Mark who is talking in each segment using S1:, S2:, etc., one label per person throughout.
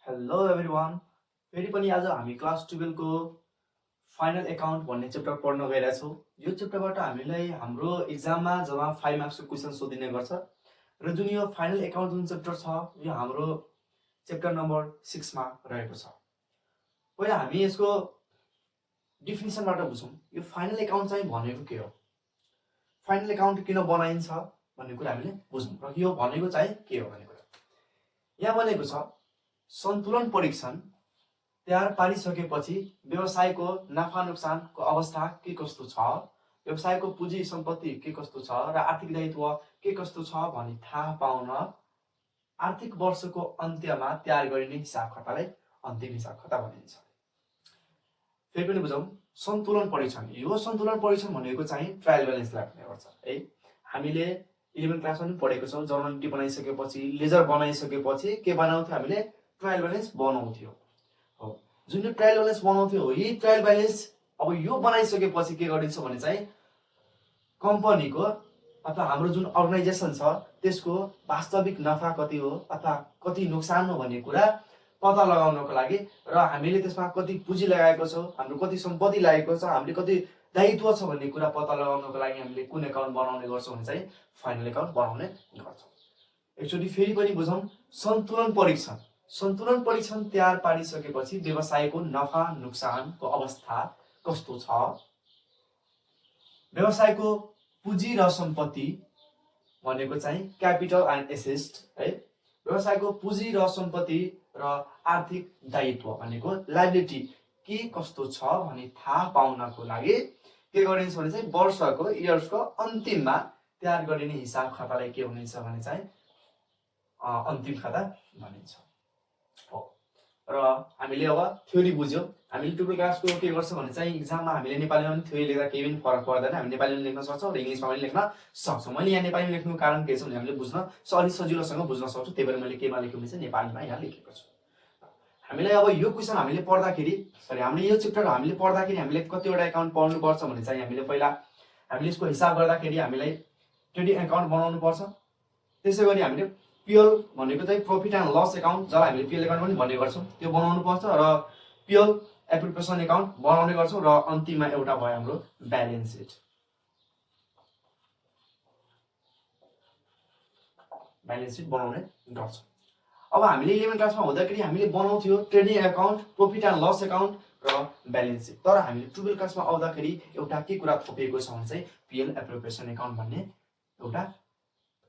S1: Hello everyone. फेरि पनि आज हामी क्लास 12 को फाइनल एकाउन्ट भन्ने च्याप्टर पढ्न गइरहेछौँ। यो च्याप्टरबाट हामीलाई हाम्रो एक्जाममा जम्मा 5 मार्क्सको क्वेसन सोधिने गर्छ र जुन यो फाइनल एकाउन्ट जुन च्याप्टर छ यो हाम्रो च्याप्टर नम्बर 6 मा रहेको छ। पहिला हामी यसको डेफिनिसनबाट बुझौँ। यो फाइनल एकाउन्ट चाहिँ भनेको के हो, फाइनल एकाउन्ट किन बनाइन्छ भन्ने कुरा हामीले बुझौँ र यो भनेको चाहिँ के हो भन्ने कुरा। यहाँ भनेको छ सन्तुलन परीक्षण तयार पारिसकेपछि व्यवसायको नाफा नोक्सानको अवस्था के कस्तो छ, व्यवसायको पुँजी सम्पत्ति के कस्तो छ र आर्थिक दायित्व के कस्तो छ भनी थाहा पाउन आर्थिक वर्षको अन्त्यमा तयार गरिने हिसाब खातालाई अन्तिम हिसाब खाता भनिन्छ। फेरि पनि बुझौँ, सन्तुलन परीक्षण। यो सन्तुलन परीक्षण भनेको चाहिँ ट्रायल ब्यालेन्सलाई भन्ने गर्छ है। हामीले 11 क्लासमा पनि पढेको छौँ। जर्नलिटी बनाइसकेपछि, लेजर बनाइसकेपछि के बनाउँथ्यो हामीले, ट्रायल ब्यालेन्स बनाउँथ्यो हो। जुन यो ट्रायल ब्यालेन्स बनाउँथ्यो हो, यही ट्रायल ब्यालेन्स अब यो बनाइसकेपछि के गरिन्छ भने चाहिँ कम्पनीको अथवा हाम्रो जुन अर्गनाइजेसन छ त्यसको वास्तविक नफा कति हो अथवा कति नोक्सान हो भन्ने कुरा पत्ता लगाउनको लागि र हामीले त्यसमा कति पुँजी लगाएको छौँ, हाम्रो कति सम्पत्ति लागेको छ, हामीले कति दायित्व छ भन्ने कुरा पत्ता लगाउनको लागि हामीले कुन एकाउन्ट बनाउने गर्छौँ भने चाहिँ फाइनल एकाउन्ट बनाउने गर्छौँ। एकचोटि फेरि पनि बुझौँ, सन्तुलन परीक्षण। सन्तुलन परीक्षण तयार पारिसकेपछि व्यवसायको नफा नोक्सानको अवस्था कस्तो छ, व्यवसायको पुँजी र सम्पत्ति भनेको चाहिँ क्यापिटल एन्ड एसेट है, व्यवसायको पुँजी र सम्पत्ति र आर्थिक दायित्व भनेको लायबिलिटी के कस्तो छ भनी थाहा पाउनको लागि के गरिन्छ भने चाहिँ वर्षको इयर्सको अन्तिममा तयार गरिने हिसाब खातालाई के भनिन्छ भने चाहिँ अन्तिम खाता भनिन्छ हो। र हामीले अब थ्योरी बुझ्यौँ। हामीले 12 क्लासको के गर्छ भने चाहिँ एक्जाममा हामीले नेपालीमा पनि थ्योरी लेख्दा केही पनि फरक पर्दैन। हामी नेपालीमा लेख्न सक्छौँ र इङ्ग्लिसमा पनि लेख्न सक्छौँ। मैले यहाँ नेपालीमा लेख्नुको कारण के छ भने हामीले बुझ्न अलिक सजिलोसँग बुझ्न सक्छौँ, त्यही भएर मैले केमा लेखेँ भने चाहिँ नेपालीमा यहाँ लेखेको छु। हामीलाई अब यो क्वेसन हामीले पढ्दाखेरि हामीले यो च्याप्टर हामीले पढ्दाखेरि हामीले कतिवटा एकाउन्ट पढ्नुपर्छ भने चाहिँ हामीले पहिला हामीले यसको हिसाब गर्दाखेरि हामीलाई ट्रेडिङ एकाउन्ट बनाउनु पर्छ। त्यसै गरी हामीले पिएल भनेको चाहिँ प्रफिट एन्ड लस एकाउन्ट, जसलाई हामीले पिएल एकाउन्ट पनि भन्ने गर्छौँ, त्यो बनाउनु पर्छ र पिएल एप्रोप्रिएसन एकाउन्ट बनाउने गर्छौँ र अन्तिममा एउटा भयो हाम्रो ब्यालेन्स सिट। ब्यालेन्स सिट बनाउने गर्छौँ। अब हामीले 11 क्लासमा हुँदाखेरि हामीले बनाउँथ्यो trading account, profit and loss account र ब्यालेन्स सिट। तर हामीले 12 क्लासमा आउँदाखेरि एउटा के कुरा थपिएको छ भने चाहिँ पिएल एप्रोप्रिएसन एकाउन्ट भन्ने एउटा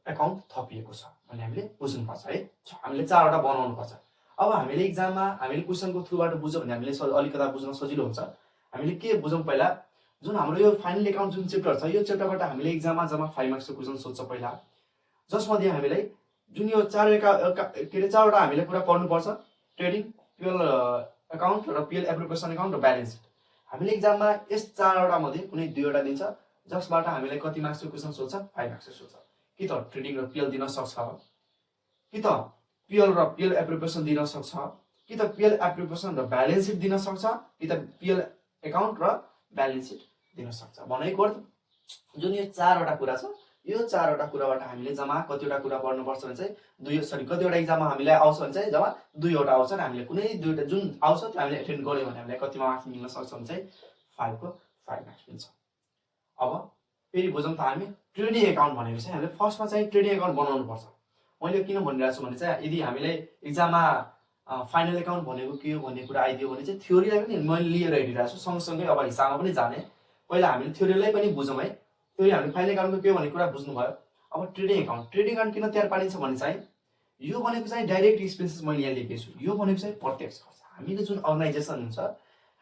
S1: एकाउन्ट थपिएको छ भन्ने हामीले बुझ्नुपर्छ है। हामीले 4वटा बनाउनु पर्छ। अब हामीले एक्जाममा हामीले क्वेसनको थ्रुबाट बुझ्यौँ भने हामीले अलिकता बुझ्न सजिलो हुन्छ। हामीले के बुझौँ, पहिला जुन हाम्रो यो फाइनल एकाउन्ट जुन च्याप्टर छ यो च्याप्टरबाट हामीले एक्जाममा जम्मा 5 मार्क्सको क्वेसन सोध्छ पहिला, जसमध्ये हामीलाई जुन यो 4वटा हामीले कुरा पढ्नुपर्छ, ट्रेडिङ, पिएल एकाउन्ट र पिएल एप्रोप्रिएसन एकाउन्ट र ब्यालेन्स सिट। हामीले एक्जाममा यस 4वटा मध्ये कुनै 2वटा दिन्छ जसबाट हामीलाई कति मार्क्सको क्वेसन सोध्छ, 5 मार्क्सको सोध्छ। कि त ट्रेडिङ र पिएल दिन सक्छ, कि त पिएल र पिएल एप्रोप्रिएसन दिन सक्छ, कि त पिएल एप्रोप्रिएसन र ब्यालेन्स सिट दिन सक्छ, कि त पिएल एकाउन्ट र ब्यालेन्स सिट दिन सक्छ। भनेको अर्थ जुन यो 4वटा कुरा छ यो 4वटा कुराबाट हामीले जम्मा कतिवटा कुरा पढ्नुपर्छ भने चाहिँ कतिवटा एक्जाममा हामीलाई आउँछ भने चाहिँ जम्मा 2वटा आउँछ र हामीले कुनै 2वटा जुन आउँछ त्यो हामीले एटेन्ड गर्यौँ भने हामीलाई कतिमा मार्क्स मिल्न सक्छ भने चाहिँ 5 मार्क्स मिल्छ। अब फेरि बुझौँ त, हामी ट्रेडिङ एकाउन्ट भनेको चाहिँ हामीले फर्स्टमा चाहिँ ट्रेडिङ एकाउन्ट बनाउनु पर्छ। मैले किन भनिरहेको छु भने चाहिँ यदि हामीलाई एक्जाममा फाइनल एकाउन्ट भनेको के हो भन्ने कुरा आइदियो भने चाहिँ थ्योरीलाई पनि मैले लिएर हिँडिरहेको छु, सँगसँगै अब हिसाबमा पनि जाने। पहिला हामीले थ्योरीलाई पनि बुझौँ है। त्यो हामीले फाइनल एकाउन्टको के हो भन्ने कुरा बुझ्नुभयो। अब ट्रेडिङ एकाउन्ट किन तयार पारिन्छ भने चाहिँ यो भनेको चाहिँ डाइरेक्ट एक्सपेन्सेस मैले यहाँ लेखेको छु। यो भनेको चाहिँ प्रत्यक्ष खर्च। हामीले जुन अर्गनाइजेसन हुन्छ,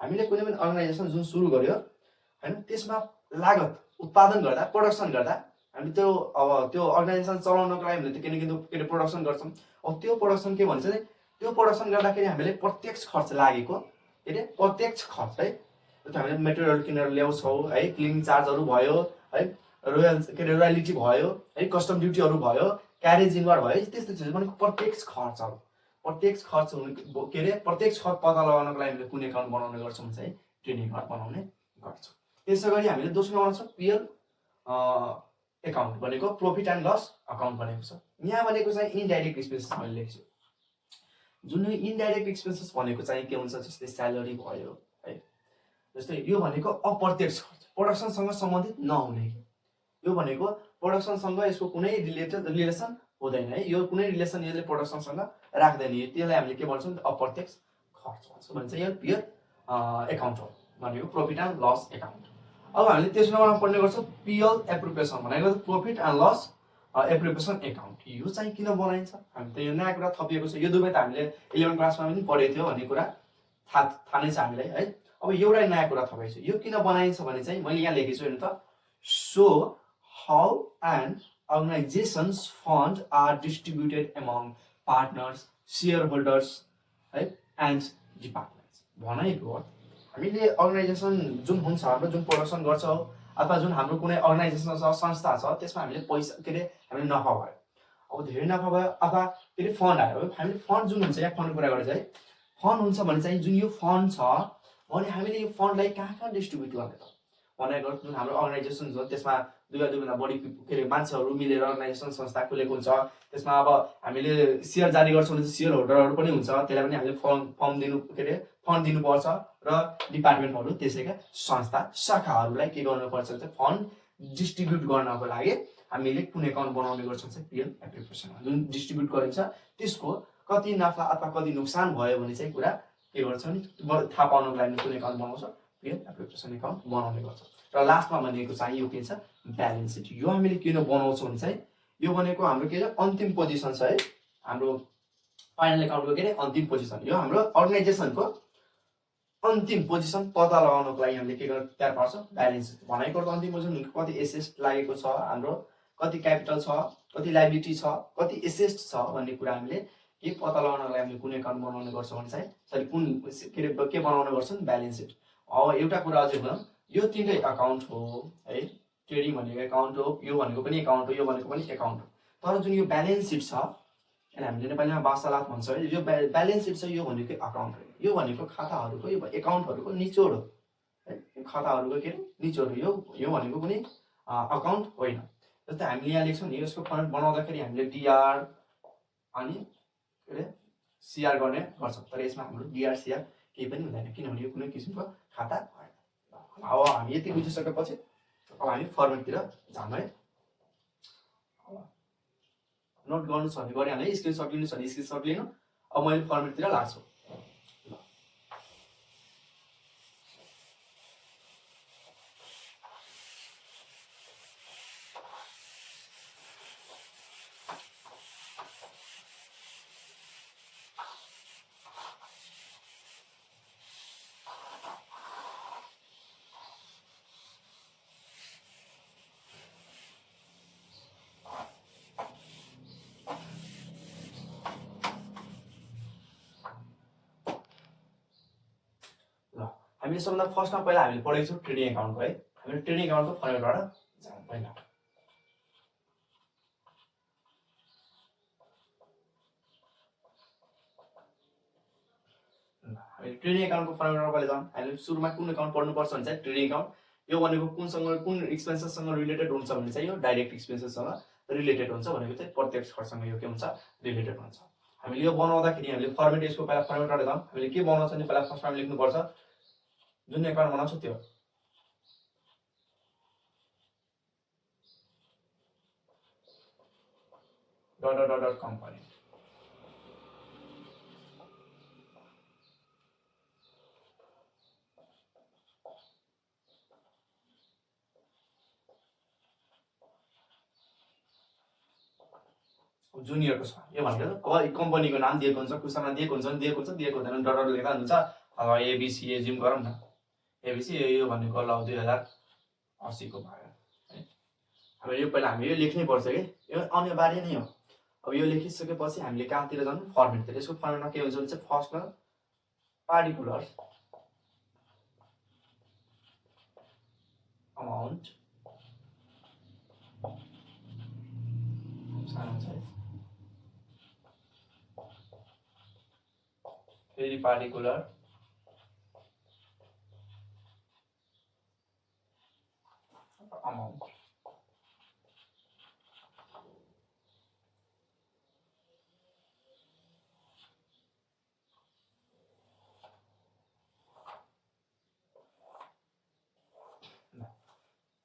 S1: हामीले कुनै पनि अर्गनाइजेसन जुन सुरु गर्यो होइन, त्यसमा लागत उत्पादन गर्दा, प्रोडक्सन गर्दा हामी त्यो अर्गनाइजेसन चलाउनको लागि हामीले के अरे प्रोडक्सन गर्छौँ। अब त्यो प्रोडक्सन के भन्छ भने त्यो प्रोडक्सन गर्दाखेरि हामीले प्रत्यक्ष खर्च लागेको के अरे प्रत्यक्ष खर्च है, हामीले मेटेरियल किनेर ल्याउँछौँ है, क्लिनिङ चार्जहरू भयो है, रोयल्टी भयो है, कस्टम ड्युटीहरू भयो, क्यारेज इनवार्ड भयो, त्यस्तो चिज भनेको प्रत्यक्ष खर्चहरू। प्रत्यक्ष खर्च के अरे प्रत्यक्ष खर्च पत्ता लगाउनको लागि हामीले कुन एकाउन्ट बनाउने गर्छौँ चाहिँ ट्रेडिङ एकाउन्ट बनाउने गर्छौँ। त्यसै गरी हामीले दोस्रो बनाउँछौँ पिएल एकाउन्ट भनेको प्रफिट एन्ड लस अकाउन्ट भनेको छ। यहाँ भनेको चाहिँ इनडाइरेक्ट एक्सपेन्सेस मैले लेख्छु। जुन इन्डाइरेक्ट एक्सपेन्सेस भनेको चाहिँ के हुन्छ, जस्तै स्यालेरी भयो है, जस्तै यो भनेको अप्रत्यक्ष खर्च, प्रोडक्सनसँग सम्बन्धित नहुने। यो भनेको प्रोडक्सनसँग यसको कुनै रिलेसन हुँदैन है, यो कुनै रिलेसन यसले प्रोडक्सनसँग राख्दैन, त्यसलाई हामीले के भन्छौँ, अप्रत्यक्ष खर्च भन्छौँ। भने चाहिँ यो पियर एकाउन्ट हो, भनेको प्रॉफिट एन्ड लस एकाउन्ट। अब हामीले तेस्रो नम्बरमा पढ्ने गर्छौँ पिएल एप्रोप्रिएसन, भनेको profit and loss appropriation account. यो चाहिँ किन बनाइन्छ, हामी त यो नयाँ कुरा थपिएको छ, यो दुवै त हामीले 11 क्लासमा पनि पढेको थियो भन्ने कुरा थाहा नै छ हामीलाई है। अब एउटा नयाँ कुरा थपेको छु, यो किन बनाइन्छ भने चाहिँ मैले यहाँ लेखेको छु हेर्नु त, so how an organisations fund are distributed among partners, share holders है एन्ड डिपार्टमेन्ट्स। भनेको हामीले अर्गनाइजेसन जुन हुन्छ हाम्रो, जुन प्रोडक्सन गर्छ अथवा जुन हाम्रो कुनै अर्गनाइजेसन छ, संस्था छ, त्यसमा हामीले पैसा के अरे हामीले नफा भयो, अब धेरै नफा भयो अथवा फेरि फन्ड आयो, हामीले फन्ड जुन हुन्छ, यहाँ फन्डको कुरा गरेर चाहिँ फन्ड हुन्छ भने चाहिँ जुन यो फन्ड छ भने हामीले यो फन्डलाई कहाँ कहाँ डिस्ट्रिब्युट गर्ने त भनेको, जुन हाम्रो अर्गनाइजेसन छ त्यसमा दुईभन्दा बढी के अरे मान्छेहरू मिलेर अर्गनाइजेसन संस्था खुलेको हुन्छ, त्यसमा अब हामीले सेयर जारी गर्छौँ भने सेयर होल्डरहरू पनि हुन्छ, त्यसलाई पनि हामीले फर्म दिनु के अरे फन्ड दिनुपर्छ, र डिपार्टमेन्टहरू त्यसैका संस्था शाखाहरूलाई के गर्नुपर्छ चाहिँ फन्ड डिस्ट्रिब्युट गर्नको लागि हामीले कुन एकाउन्ट बनाउने गर्छौँ चाहिँ पिएल एप्रोप्रिएसनमा। जुन डिस्ट्रिब्युट गरिन्छ त्यसको कति नाफा अथवा कति नुकसान भयो भने चाहिँ कुरा के गर्छ नि थाहा पाउनको लागि कुन एकाउन्ट बनाउँछ, पिएल एप्रोप्रिएसन एकाउन्ट बनाउने गर्छ। र लास्टमा भनेको चाहिँ यो के छ, ब्यालेन्स सिट। यो हामीले किन बनाउँछौँ भने चाहिँ यो भनेको हाम्रो के छ, अन्तिम पोजिसन छ है, हाम्रो फाइनल एकाउन्टको के अरे अन्तिम पोजिसन। यो हाम्रो अर्गनाइजेसनको अन्तिम पोजिसन पत्ता लगाउनको लागि हामीले के गर्नु तयार पार्छ, ब्यालेन्स सिट। भनेको अन्तिम पोजिसन कति एसेट लागेको छ हाम्रो, कति क्यापिटल छ, कति लाइबिलिटी छ, कति एसेट छ भन्ने कुरा हामीले के पत्ता लगाउनको लागि हामीले कुन एकाउन्ट बनाउने गर्छौँ भने चाहिँ सरी कुन के बनाउने गर्छौँ, ब्यालेन्स सिट। अब एउटा कुरा अझै भनौँ, यो तिनटै एकाउन्ट हो है, ट्रेडिङ भनेको एकाउन्ट हो, यो भनेको पनि एकाउन्ट हो, यो भनेको पनि एकाउन्ट हो, तर जुन यो ब्यालेन्स सिट छ यसलाई हामीले नेपालीमा वार्तालाप भन्छ है, यो ब्यालेन्स सिट छ यो भनेको अकाउन्ट हो, यो भनेको खाताहरूको, यो एकाउन्टहरूको निचोड हो है, यो खाताहरूको के निचोड हो, यो भनेको कुनै अकाउन्ट होइन। जस्तै हामीले यहाँ लेख्छौँ नि, यसको फन्ड बनाउँदाखेरि हामीले डिआर अनि के अरे सिआर गर्ने गर्छौँ, तर यसमा हाम्रो डिआर सिआर केही पनि हुँदैन, किनभने यो कुनै किसिमको खाता होइन। अब हामी यति बुझिसकेपछि अब हामी फर्मेटतिर जानु है। नोट गर्नु छ भने गरिहाल्नु, स्क्रिनसट लिनु छ भने स्क्रिनसट लिनु। अब मैले फर्मेटतिर लाग्छु। हामीले सबभन्दा फर्स्टमा पहिला हामीले पढेको छौँ ट्रेडिङ एकाउन्टको है, हामीले ट्रेडिङ एकाउन्टको फर्मेटबाट जाउँ पहिला। हामीले ट्रेडिङ एकाउन्टको फर्मेटबाट पहिला जाउँ। हामीले सुरुमा कुन एकाउन्ट पढ्नुपर्छ भने चाहिँ ट्रेडिङ एकाउन्ट। यो भनेको कुन एक्सपेन्सेससँग रिलेटेड हुन्छ भने चाहिँ यो डाइरेक्ट एक्सपेन्सेससँग रिलेटेड हुन्छ, भनेको चाहिँ प्रत्यक्ष खर्चसँग यो के हुन्छ, रिलेटेड हुन्छ। हामीले यो बनाउँदाखेरि हामीले फर्मेट यसको पहिला फर्मेटबाट जाउँ। हामीले के बनाउँछ भने पहिला फर्स्टमा लेख्नुपर्छ जुन एकाउन्ट बनाउँछ त्यो डट कम्पनी। जुनियरको छ यो भनेको अब कम्पनीको नाम दिएको हुन्छ, कुसमा दिएको हुन्छ, दिएको हुँदैन, डट लेख्दा हुन्छ। अब एबिसी एजिम गरौँ न, एबिसी यो भनेको ल 2080 को भयो है। अब यो पहिला हामी यो लेख्नै पर्छ कि यो अनिवार्य नै हो। अब यो लेखिसकेपछि हामीले कहाँतिर जानु, फर्मेटतिर। यसको फर्मेटमा के हुन्छ भने चाहिँ फर्स्टमा पार्टिकुलर अमाउन्ट फेरि पार्टिकुलर अमाउन्ट।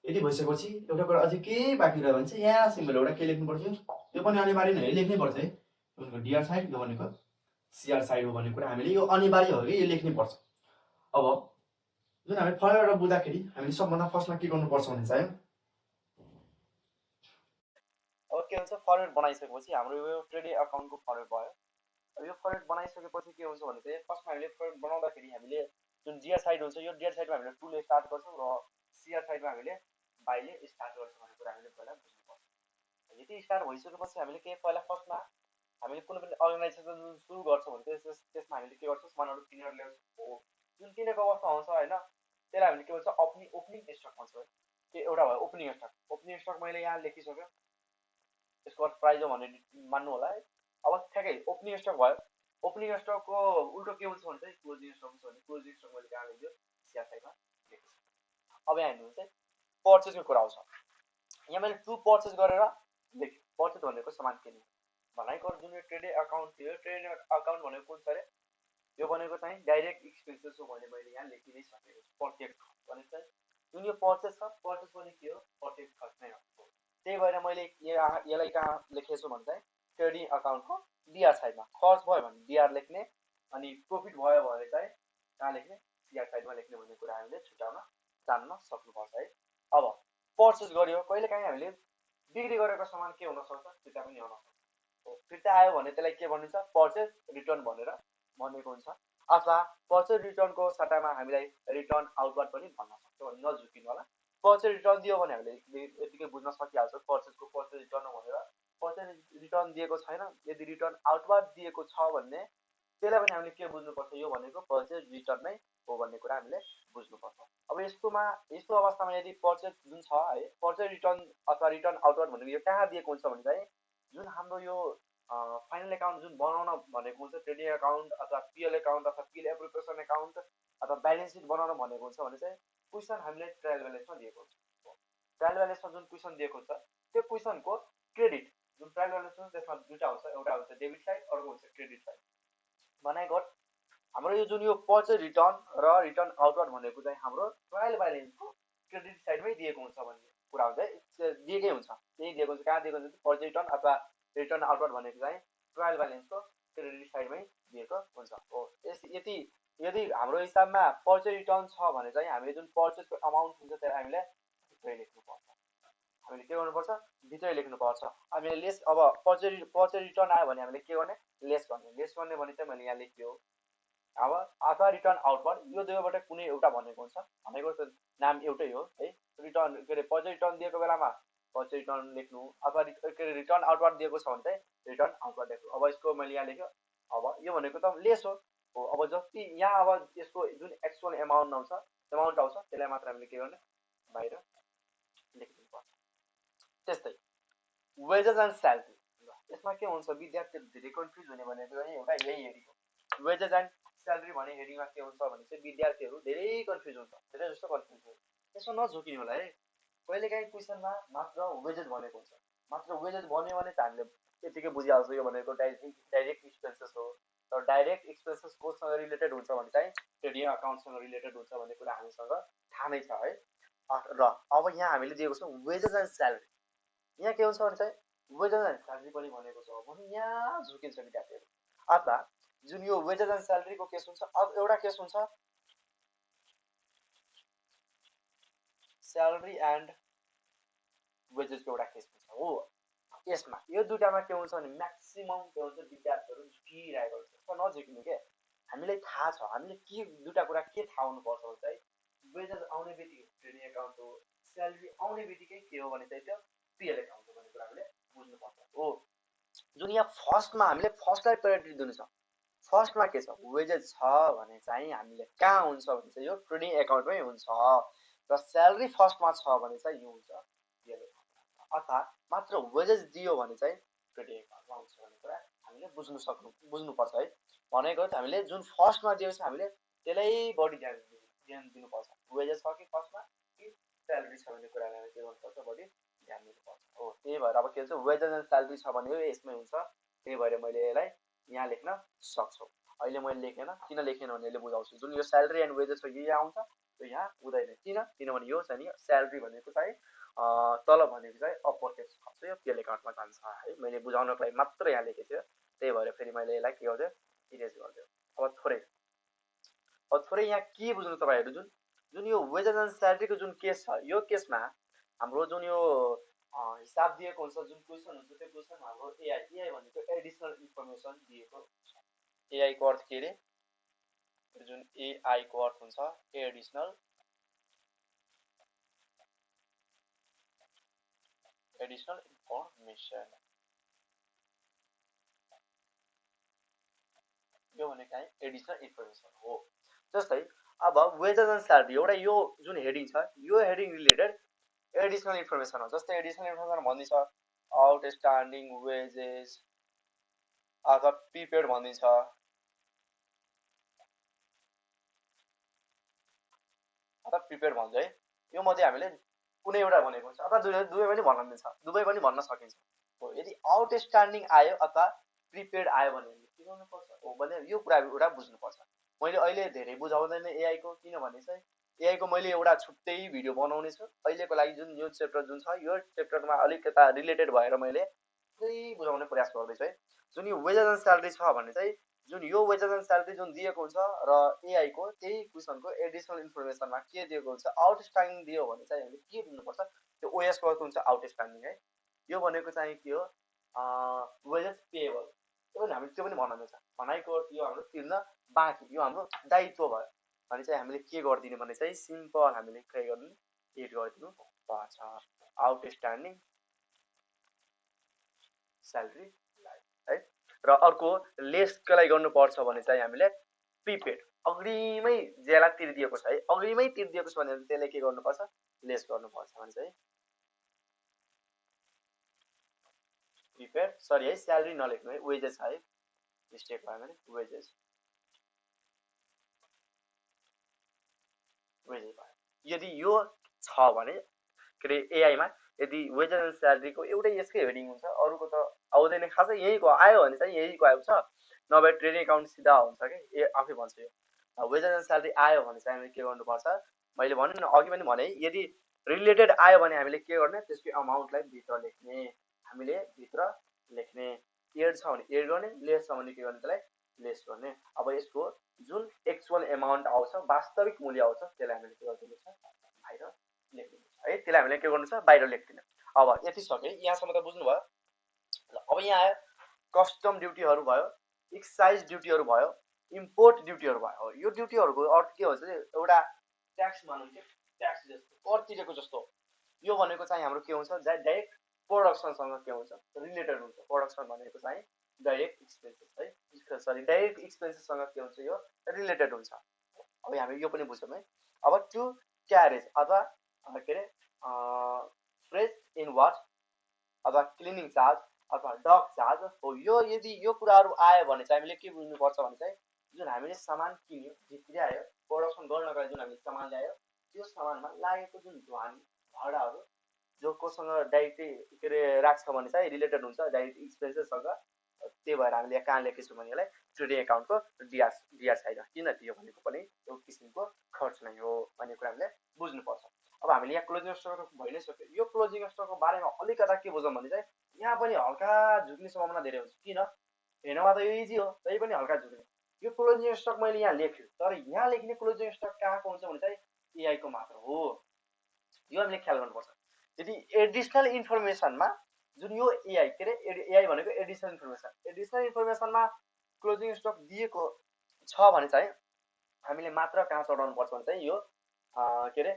S1: यति भइसकेपछि एउटा कुरा अझै के बाँकी रह्यो भने चाहिँ यहाँ सिम्बल एउटा के लेख्नु पर्छ त्यो पनि अनिवार्य नै लेख्नै पर्छ है भनेको डिआर साइड यो भनेको सिआर साइड हो भन्ने कुरा हामीले यो अनिवार्य हो कि यो लेख्नै पर्छ अब जुन हामी फर्मुला बुझ्दाखेरि हामीले सबभन्दा फर्स्टमा के गर्नुपर्छ भने चाहिँ अब के हुन्छ फर्मेट बनाइसकेपछि हाम्रो यो ट्रेडिङ अकाउन्टको फर्मेट भयो अब यो फर्मेट बनाइसकेपछि के हुन्छ भने चाहिँ फर्स्टमा हामीले फर्मेट बनाउँदाखेरि हामीले जुन जिआर साइड हुन्छ यो डिआर साइडमा हामीले टुले स्टार्ट गर्छौँ र सिआर साइडमा हामीले बाईले स्टार्ट गर्छौँ भन्ने कुरा हामीले पहिला बुझ्नुपर्छ यति स्टार्ट भइसकेपछि हामीले के पहिला फर्स्टमा हामीले कुनै पनि अर्गनाइजेसन जुन सुरु गर्छौँ भने त्यसमा हामीले के गर्छौँ सामानहरू किनेर ल्याउँछौँ जुन किनेको अवस्था हुन्छ होइन त्यसलाई हामीले के भन्छ ओपनिङ स्टक भन्छ के एउटा भयो ओपनिङ स्टक मैले यहाँ लेखिसक्यो त्यसको अर्थ प्राइज हो भन्ने मान्नु होला है अब ठ्याक्कै ओपनिङ स्टक भयो ओपनिङ स्टकको उल्टो के हुन्छ भने चाहिँ क्लोजिङ स्टक हुन्छ भने क्लोजिङ स्टक मैले कहाँ लेख्यो सिआर साइडमा लेखेको अब यहाँ हेर्नु चाहिँ पर्चेसको कुरा आउँछ यहाँ मैले टु पर्चेस गरेर लेखेँ पर्चेस भनेको सामान किन्ने भनेको जुन यो ट्रेडिङ अकाउन्ट थियो ट्रेडिङ अकाउन्ट भनेको कुन छ अरे यो भनेको चाहिँ डाइरेक्ट एक्सपेन्सेस हो भने मैले यहाँ लेखि नै सकेको छु प्रत्येक भनेको चाहिँ जुन यो पर्चेस छ पर्चेस पनि के हो प्रत्येक खर्च नै हो त्यही भएर मैले यसलाई कहाँ लेखेको छु भने चाहिँ ट्रेडिङ अकाउन्टको डिआर साइडमा खर्च भयो भने डिआर लेख्ने अनि प्रफिट भयो भने चाहिँ कहाँ लेख्ने सिआर साइडमा लेख्ने भन्ने कुरा हामीले छुट्याउन जान्न सक्नुपर्छ है अब पर्चेस गर्यो कहिलेकाहीँ हामीले बिक्री गरेको सामान के हुनसक्छ फिर्ता पनि आउन सक्छ फिर्ता आयो भने त्यसलाई के भनिन्छ पर्चेस रिटर्न भनेर भनेको हुन्छ अथवा पर्चेस रिटर्नको सट्टामा हामीलाई रिटर्न आउटवर्ड पनि भन्न सक्छौँ नझुकिनु होला पर्चेस रिटर्न दियो भने हामीले यतिकै बुझ्न सकिहाल्छ पर्चेसको पर्चेस रिटर्न हो भनेर पर्चेस रिटर्न दिएको छैन यदि रिटर्न आउटवर्ड दिएको छ भने त्यसलाई पनि हामीले के बुझ्नुपर्छ यो भनेको पर्चेस रिटर्न नै हो भन्ने कुरा हामीले बुझ्नुपर्छ अब यस्तो अवस्थामा यदि पर्चेस जुन छ है पर्चेस रिटर्न अथवा रिटर्न आउटवर्ड भनेको यो कहाँ दिएको हुन्छ भने चाहिँ जुन हाम्रो यो फाइनल अकाउन्ट जुन बनाउन भनेको हुन्छ ट्रेडिङ अकाउन्ट अथवा पिएल अकाउन्ट अथवा पिएल एप्लिकेसन अकाउन्ट अथवा ब्यालेन्स सिट बनाउन भनेको हुन्छ भने चाहिँ क्वेसन हामीले ट्रायल ब्यालेन्समा दिएको हुन्छ ट्रायल ब्यालेन्समा जुन क्वेसन दिएको हुन्छ त्यो क्वेसनको क्रेडिट जुन ट्रायल ब्यालेन्स हुन्छ त्यसमा दुईवटा हुन्छ एउटा हुन्छ डेबिट साइड अर्को हुन्छ क्रेडिट साइड बनाएको हाम्रो यो जुन यो पर्चेस रिटर्न र रिटर्न आउटवर्ड भनेको चाहिँ हाम्रो ट्रायल ब्यालेन्सको क्रेडिट साइडमै दिएको हुन्छ भन्ने कुरा हुन्छ है दिएकै हुन्छ त्यही दिएको हुन्छ कहाँ दिएको हुन्छ पर्चेस रिटर्न अथवा रिटर्न आउटवर्ड भनेको चाहिँ ट्रायल ब्यालेन्सको क्रेडिट साइडमै दिएको हुन्छ हो यदि हाम्रो हिसाबमा पर्चेस रिटर्न छ भने चाहिँ हामीले जुन पर्चेसको अमाउन्ट हुन्छ त्यसलाई हामीले भित्रै लेख्नुपर्छ हामीले के गर्नुपर्छ भित्रै लेख्नुपर्छ हामीले लेस अब पर्चेस रिटर्न आयो भने हामीले के गर्ने लेस गर्ने भने चाहिँ मैले यहाँ लेखियो अब अथवा रिटर्न आउटवर्ड यो दुवैबाट कुनै एउटा भनेको हुन्छ भनेको नाम एउटै हो है रिटर्न के अरे पर्चेस रिटर्न दिएको बेलामा पर्चेस रिटर्न लेख्नु अथवा रिटर्न आउटवर्ड दिएको छ भने चाहिँ रिटर्न आउटवर्ड लेख्नु अब यसको मैले यहाँ लेख्यो अब यो भनेको त लेस हो अब जति यहाँ अब यसको जुन एक्चुअल अमाउन्ट आउँछ त्यसलाई मात्र हामीले के गर्ने बाहिर लेखिदिनुपर्छ त्यस्तै वेजेस एन्ड स्यालेरी यसमा के हुन्छ विद्यार्थीहरू धेरै कन्फ्युज हुने भनेको एउटा यही हेडिङ हो वेजेस एन्ड स्यालेरी भन्ने हेडिङमा के हुन्छ भने चाहिँ विद्यार्थीहरू धेरै कन्फ्युज हुन्छ धेरै जस्तो कन्फ्युज हुन्छ त्यसमा नझुकिनु होला है कहिलेकाहीँ क्वेसनमा मात्र वेजेस भनेको हुन्छ मात्र वेजेस भन्यो भने चाहिँ हामीले यतिकै बुझिहाल्छौँ यो भनेको डाइरेक्ट एक्सपेन्सेस हो तर डाइरेक्ट एक्सपेन्सेस कोसँग रिलेटेड हुन्छ भने चाहिँ ट्रेडिङ अकाउन्टसँग रिलेटेड हुन्छ भन्ने कुरा हामीसँग थाहा नै छ है र अब यहाँ हामीले दिएको छ वेजेस एन्ड स्यालेरी यहाँ के हुन्छ भने चाहिँ वेजेस एन्ड स्यालेरी पनि भनेको छ भने यहाँ झुकिन्छ विद्यार्थीहरू अथवा जुन यो वेजेस एन्ड स्यालेरीको केस हुन्छ अब एउटा केस हुन्छ स्यालेरी एन्ड वेजेसको एउटा केस हुन्छ हो यसमा यो दुईटामा के हुन्छ भने म्याक्सिमम के हुन्छ विद्यार्थीहरू झुकिरहेको हुन्छ नझुकिनु के हामीलाई थाहा छ हामीले के दुईटा कुरा के थाहा हुनुपर्छ भने चाहिँ वेजेस आउने बित्तिकै ट्रेडिङ अकाउन्ट हो स्यालेरी आउने बित्तिकै के हो भने चाहिँ त्यो पिएल अकाउन्ट हो भन्ने कुरा हामीले बुझ्नुपर्छ हो जुन यहाँ फर्स्टमा हामीले फर्स्टलाई प्रायोरिटी दिनु छ फर्स्टमा के छ वेजेस छ भने चाहिँ हामीले कहाँ हुन्छ भने चाहिँ यो ट्रेडिङ अकाउन्टमै हुन्छ र स्यालेरी फर्स्टमा छ भने चाहिँ यो हुन्छ पिएल अकाउन्ट अथवा मात्र वेजेस दियो भने चाहिँ ट्रेडिङ अकाउन्टमा हुन्छ भन्ने कुरा हामीले बुझ्नुपर्छ है भनेको हामीले जुन फर्स्टमा दिएको छ हामीले त्यसलाई बढी ध्यान दिनुपर्छ वेजेस छ कि फर्स्टमा कि स्यालेरी छ भन्ने कुरालाई के गर्नुपर्छ बढी ध्यान दिनुपर्छ हो त्यही भएर अब के भन्छ वेजेस एन्ड स्यालेरी छ भने यो यसमै हुन्छ त्यही भएर मैले यसलाई यहाँ लेख्न सक्छु
S2: अहिले मैले लेखेन, किन लेखेन भने यसले बुझाउँछु। जुन यो स्यालेरी एन्ड वेजेस छ यो यहाँ आउँछ, यो यहाँ हुँदैन। किनभने यो छ नि स्यालेरी भनेको चाहिँ तलब भनेको चाहिँ अप्पर केस खर्च, यो पीएल एकाउन्टमा जान्छ है। मैले बुझाउनको लागि मात्र यहाँ लेखेको थियो, त्यही भएर फेरि मैले यसलाई के गर्दियो इरेज गरिदियो। अब थोरै यहाँ के बुझ्नु तपाईँहरू, जुन यो वेजेस एन्ड स्यालेरीको जुन केस छ, यो केसमा हाम्रो जुन यो हिसाब दिएको हुन्छ, जुन क्वेसन हुन्छ, त्यो क्वेसन हाम्रो एआई भनेको एडिसनल इन्फर्मेसन दिएको छ। एआई को अर्थ के अरे, जुन एआई को अर्थ हुन्छ एडिसनल इन्फर्मेसन, यो भनेको चाहिँ एडिसनल इन्फर्मेसन हो। जस्तै अब वेजेस एन्ड स्यालेरी एउटा यो जुन हेडिङ छ, यो हेडिङ रिलेटेड एडिसनल इन्फर्मेसन हो। जस्तै एडिसनल इन्फर्मेसन भनिन्छ आउटस्ट्यान्डिङ वेजेस अथवा प्रिपेड भनिन्छ, अथवा प्रिपेड भन्छ है। यो मध्ये हामीले कुनै एउटा भनेको हुन्छ अथवा दुवै पनि भन्न मिल्छ, दुवै पनि भन्न सकिन्छ हो। यदि आउटस्ट्यान्डिङ आयो अथवा प्रिपेड आयो भने के गर्नुपर्छ हो भने यो कुरा एउटा बुझ्नुपर्छ। मैले अहिले धेरै बुझाउँदैन एआई को, किनभने चाहिँ एआई को मैले एउटा छुट्टै भिडियो बनाउने छु अहिलेको लागि। जुन यो च्याप्टर जुन छ, यो च्याप्टरमा अलिकता रिलेटेड भएर मैले पुरै बुझाउने प्रयास गर्दैछु है। जुन यो वेजेस एन्ड स्यालेरी छ भने चाहिँ जुन यो वेजेस एन्ड स्यालेरी जुन दिएको हुन्छ र एआई को त्यही क्वेसनको एडिसनल इन्फर्मेसनमा के दिएको हुन्छ, आउटस्ट्यान्डिङ दियो भने चाहिँ हामीले के बुझ्नुपर्छ, त्यो ओएस को हुन्छ आउटस्ट्यान्डिङ है। यो भनेको चाहिँ के हो, वेजेस पेएबल, त्यो पनि हामीले त्यो पनि भन्न मिल्छ। भनाइको अर्थ यो हाम्रो तिर्न बाँकी, यो हाम्रो दायित्व भयो भने चाहिँ हामीले के गरिदिने भने चाहिँ सिम्पल हामीले के गर्नु एड गरिदिनु पर्छ आउटस्ट्यान्डिङ स्यालेरी है। र अर्को लेसको लागि गर्नुपर्छ भने चाहिँ हामीले प्रिपेड, अग्रिमै ज्याला तिर्दिएको छ है, अग्रिमै तिर्दिएको छ भने त्यसले के गर्नुपर्छ, लेस गर्नुपर्छ भने चाहिँ प्रिपेड, सरी है स्यालेरी नलेख्नु है, वेजेस है, मिस्टेक भयो भने वेजेस भयो। यदि यो छ भने के अरे एआईमा यदि वेजेस एन्ड स्यालेरीको एउटै यसकै हेडिङ हुन्छ, अरूको त आउँदैन, खासै यहीँको आयो भने चाहिँ यहीँको आउँछ, नभए ट्रेडिङ एकाउन्ट सिधा हुन्छ कि आफै भन्छ। यो वेजेस एन्ड स्यालेरी आयो भने चाहिँ हामीले के गर्नुपर्छ, मैले भने न अघि पनि भने, यदि रिलेटेड आयो भने हामीले के गर्ने, त्यसको अमाउन्टलाई भित्र लेख्ने, हामीले भित्र लेख्ने, एड छ भने एड गर्ने, लेस छ भने के गर्ने, त्यसलाई लेस गर्ने। अब यसको जुन एक्चुअल एमाउन्ट आउँछ, वास्तविक मूल्य आउँछ, त्यसलाई हामीले के गरिदिनु छ, बाहिर लेखिदिनु है, त्यसलाई हामीले के गर्नु छ, बाहिर लेखिदिनु। अब यति सके, यहाँसम्म त बुझ्नुभयो। अब यहाँ आयो कस्टम ड्युटीहरू भयो, एक्साइज ड्युटीहरू भयो, इम्पोर्ट ड्युटीहरू भयो। यो ड्युटीहरूको अर्थ के हुन्छ, एउटा ट्याक्स मानौँ कि ट्याक्स जस्तो कर तिरेको जस्तो। यो भनेको चाहिँ हाम्रो के हुन्छ, डाइरेक्ट प्रोडक्सनसँग के हुन्छ, रिलेटेड हुन्छ। प्रोडक्सन भनेको चाहिँ डाइरेक्ट एक्सपेन्सेस है, सरी डाइरेक्ट एक्सपेन्सेससँग के हुन्छ, यो रिलेटेड हुन्छ। अब हामी यो पनि बुझ्यौँ है। अब टु क्यारेज अथवा के अरे फ्रेस इन वाच अथवा क्लिनिङ चार्ज अथवा डग चार्ज हो। यो यदि यो कुराहरू आयो भने चाहिँ हामीले के बुझ्नुपर्छ भने चाहिँ जुन हामीले सामान किन्यो, भित्री आयो, प्रोडक्सन गर्नको लागि जुन हामीले सामान ल्यायो, त्यो सामानमा लागेको जुन ढुवानी भाडाहरू जो कोसँग डाइरेक्टली के अरे राख्छ भने चाहिँ रिलेटेड हुन्छ डाइरेक्ट एक्सपेन्सेससँग। त्यही भएर हामीले यहाँ कहाँ लेखेको छौँ भने यसलाई ट्रेडिङ एकाउन्टको डिआर साइड किन दियो भनेको पनि एउटा किसिमको खर्च नै हो भन्ने कुरा हामीले बुझ्नुपर्छ। अब हामीले यहाँ क्लोजिङ स्टक भइ नै सक्यो। यो क्लोजिङ स्टकको बारेमा अलिकता के बुझौँ भने चाहिँ यहाँ पनि हल्का झुक्ने सम्भावना धेरै हुन्छ। किन, हेर्नमा त यो इजी हो, तै पनि हल्का झुक्ने। यो क्लोजिङ स्टक मैले यहाँ लेख्छु, तर यहाँ लेख्ने क्लोजिङ स्टक कहाँको हुन्छ भने चाहिँ एआई को मात्र हो। यो हामीले ख्याल गर्नुपर्छ। यदि एडिसनल इन्फर्मेसनमा जुन यो एआई के अरे एआई भनेको एडिसनल इन्फर्मेसनमा क्लोजिङ स्टक दिएको छ भने चाहिँ हामीले मात्र कहाँ चढाउनु पर्छ भने चाहिँ यो के अरे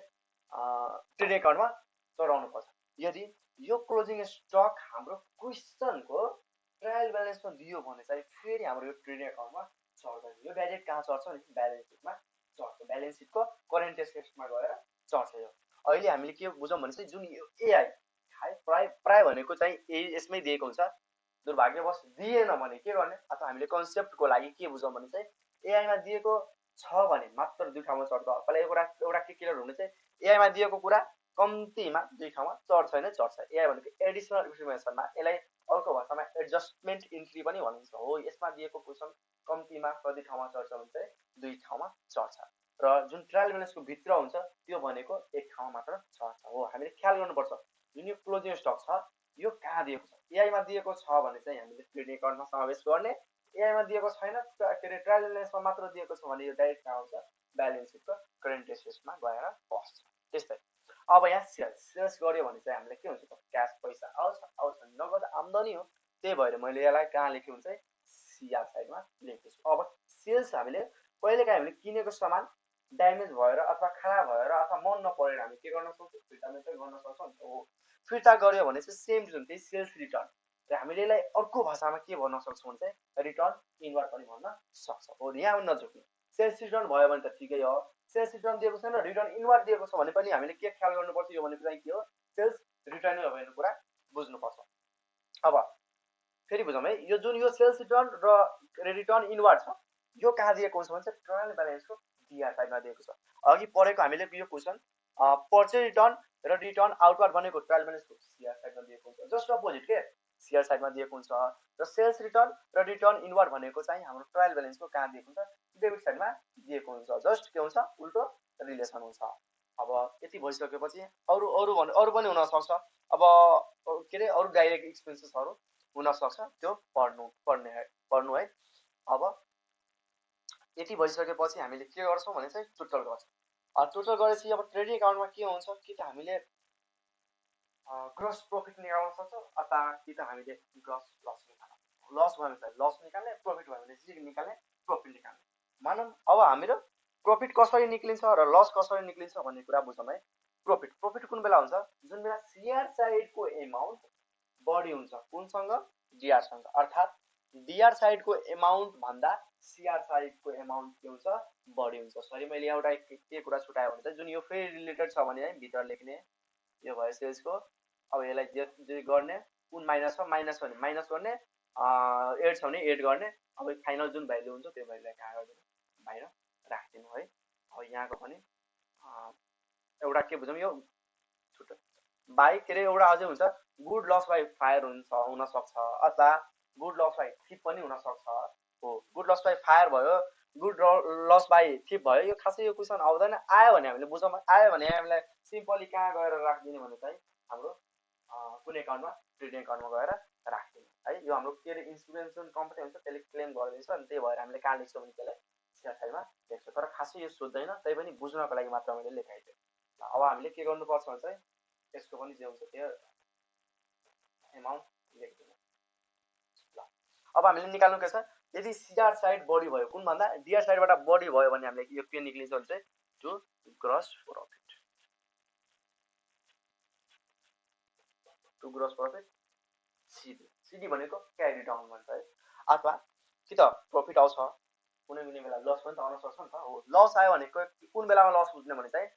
S2: ट्रेडिङ एकाउन्टमा चढाउनु पर्छ। यदि यो क्लोजिङ स्टक हाम्रो क्वेसनको ट्रायल ब्यालेन्समा दियो भने चाहिँ फेरि हाम्रो यो ट्रेडिङ एकाउन्टमा चढ्दैन। यो डाइरेक्ट कहाँ चढ्छ भने ब्यालेन्स सिटमा चढ्छ, ब्यालेन्स सिटको करेन्ट एसेट्समा गएर चढ्छ। यो अहिले हामीले के बुझौँ भने चाहिँ जुन यो एआई प्राय भनेको चाहिँ यसमै दिएको हुन्छ। दुर्भाग्यवश दिएन भने के गर्ने, अथवा हामीले कन्सेप्टको लागि के बुझौँ भने चाहिँ एआईमा दिएको छ भने मात्र दुई ठाउँमा चढ्छ। पहिला एउटा के क्लियर हुने चाहिँ एआईमा दिएको कुरा कम्तीमा दुई ठाउँमा चढ्छ होइन, चढ्छ। एआई भनेको एडिसनल इन्फर्मेसनमा, यसलाई अर्को भाषामा एडजस्टमेन्ट इन्ट्री पनि भनिन्छ हो। यसमा दिएको क्वेसन कम्तीमा कति ठाउँमा चढ्छ भने चाहिँ 2 ठाउँमा चढ्छ र जुन ट्रायल ब्यालेन्सको भित्र हुन्छ त्यो भनेको 1 ठाउँमा मात्र चढ्छ हो। हामीले ख्याल गर्नुपर्छ जुन यो क्लोजिङ स्टक छ यो कहाँ दिएको छ, एआईमा दिएको छ भने चाहिँ हामीले ट्रेडिङ अकाउन्टमा समावेश गर्ने, एआईमा दिएको छैन के अरे ट्रायल ब्यालेन्समा मात्र दिएको छ भने यो डाइरेक्ट कहाँ आउँछ ब्यालेन्स सिटको करेन्ट एसेट्समा गएर बस्छ। त्यस्तै अब यहाँ सेल्स गर्यो भने चाहिँ हामीले के हुन्छ त क्यास पैसा आउँछ नगद आम्दानी हो। त्यही भएर मैले यसलाई कहाँ लेखेँ भने चाहिँ सिआर साइडमा लेखेको छु। अब सेल्स हामीले कहिलेकाहीँ हामीले किनेको सामान ड्यामेज भएर अथवा खराब भएर अथवा मन नपरेर हामी के गर्न सक्छौँ फिर्ता मात्रै गर्न सक्छौँ नि त हो। फिर्ता गर्यो भने चाहिँ सेम जुन त्यही सेल्स रिटर्न र हामीले यसलाई अर्को भाषामा के भन्न सक्छौँ भने चाहिँ रिटर्न इनवर्ड पनि भन्न सक्छौँ हो। यहाँ पनि नझुक्नु, सेल्स रिटर्न भयो भने त ठिकै हो, सेल्स रिटर्न दिएको छैन रिटर्न इनवर्ड दिएको छ भने पनि हामीले के ख्याल गर्नुपर्छ यो भनेको चाहिँ के हो सेल्स रिटर्नै हो भन्ने कुरा बुझ्नुपर्छ। अब फेरि बुझौँ है, यो जुन यो सेल्स रिटर्न र रिटर्न इनवर्ड छ यो कहाँ दिएको छ भने चाहिँ ट्रायल ब्यालेन्सको डिआर साइडमा दिएको छ। अघि पढेको हामीले यो क्वेसन पर्चेज रिटर्न र रिटर्न आउटवर्ड भनेको ट्रायल ब्यालेन्सको सिआर साइडमा दिएको हुन्छ, जस्ट अपोजिट के सिआर साइडमा दिएको हुन्छ र सेल्स रिटर्न र रिटर्न इनवर्ड भनेको चाहिँ हाम्रो ट्रायल ब्यालेन्सको कहाँ दिएको हुन्छ डेबिट साइडमा दिएको हुन्छ, जस्ट के हुन्छ उल्टो रिलेसन हुन्छ। अब यति भइसकेपछि अरू पनि हुन सक्छ, अब के अरे अरू डाइरेक्ट एक्सपेन्सेसहरू हुन सक्छ त्यो पढ्नु है। अब यति भइसकेपछि हामीले के गर्छौँ भने चाहिँ टोटल गर्छौँ। टोटल गरेपछि अब ट्रेडिङ अकाउन्टमा के हुन्छ कि त हामीले ग्रस प्रफिट निकाल्न सक्छौँ अथवा कि त हामीले ग्रस लस निकाल्न, लस भयो भने लस निकाल्ने, प्रफिट भयो भने चाहिँ निकाल्ने, प्रफिट निकाल्ने। मानौँ अब हाम्रो प्रफिट कसरी निक्लिन्छ र लस कसरी निक्लिन्छ भन्ने कुरा बुझौँ है। प्रफिट कुन बेला हुन्छ जुन बेला सिआर साइडको एमाउन्ट बढी हुन्छ कुनसँग डिआरसँग, अर्थात् डिआर साइडको एमाउन्ट भन्दा सिआर साइडको एमाउन्ट के हुन्छ बढी हुन्छ। सरी मैले एउटा के कुरा छुटायो भने चाहिँ जुन यो फेरि रिलेटेड छ भने है भित्र लेख्ने यो भयो सेल्सको। अब यसलाई जे गर्ने कुन माइनस छ माइनस भने माइनस गर्ने, 8 छ भने 8 गर्ने। अब फाइनल जुन भ्यालु हुन्छ त्यो भ्यालुलाई कहाँ गरिदिनु बाहिर राखिदिनु है। अब यहाँको पनि एउटा के बुझौँ यो छुट्टै बाई के अरे एउटा अझै हुन्छ गुड लस बाई फायर हुन सक्छ अथवा गुड लस बाई थिप पनि हुन सक्छ हो। गुड लस बाई फायर भयो, गुड लस बाई थिप भयो, यो खासै यो क्वेसन आउँदैन। आयो भने हामीले बुझौँ, आयो भने हामीलाई सिम्पली कहाँ गएर राखिदिने भने चाहिँ हाम्रो कुन एकाउन्टमा ट्रेडिङ एकाउन्टमा गएर राखिदिने है। यो हाम्रो के अरे इन्सुरेन्स जुन कम्पनी हुन्छ त्यसले क्लेम गरिदिन्छ अनि त्यही भएर हामीले कहाँ लेख्छौँ भने त्यसलाई सिआर साइडमा लेख्छौँ, तर खासै यो सोध्दैन, त्यही पनि बुझ्नको लागि मात्र मैले लेखाइदिएँ। अब हामीले के गर्नुपर्छ भने चाहिँ यसको पनि जे हुन्छ त्यो एमाउन्ट लेखिदिनु। ल अब हामीले निकाल्नु के छ, यदि सिआर साइड बढी भयो कुन भन्दा डिआर साइडबाट बढी भयो भने हामीले यो के निक्लिन्छ भने चाहिँ to gross profit, to gross profit CD भनेको क्यारी डाउन भन्छ है। अथवा कि त प्रफिट आउँछ कुनै बेला लस पनि त आउन सक्छ नि त हो। लस आयो भने कुन बेलामा लस बुझ्ने भने चाहिँ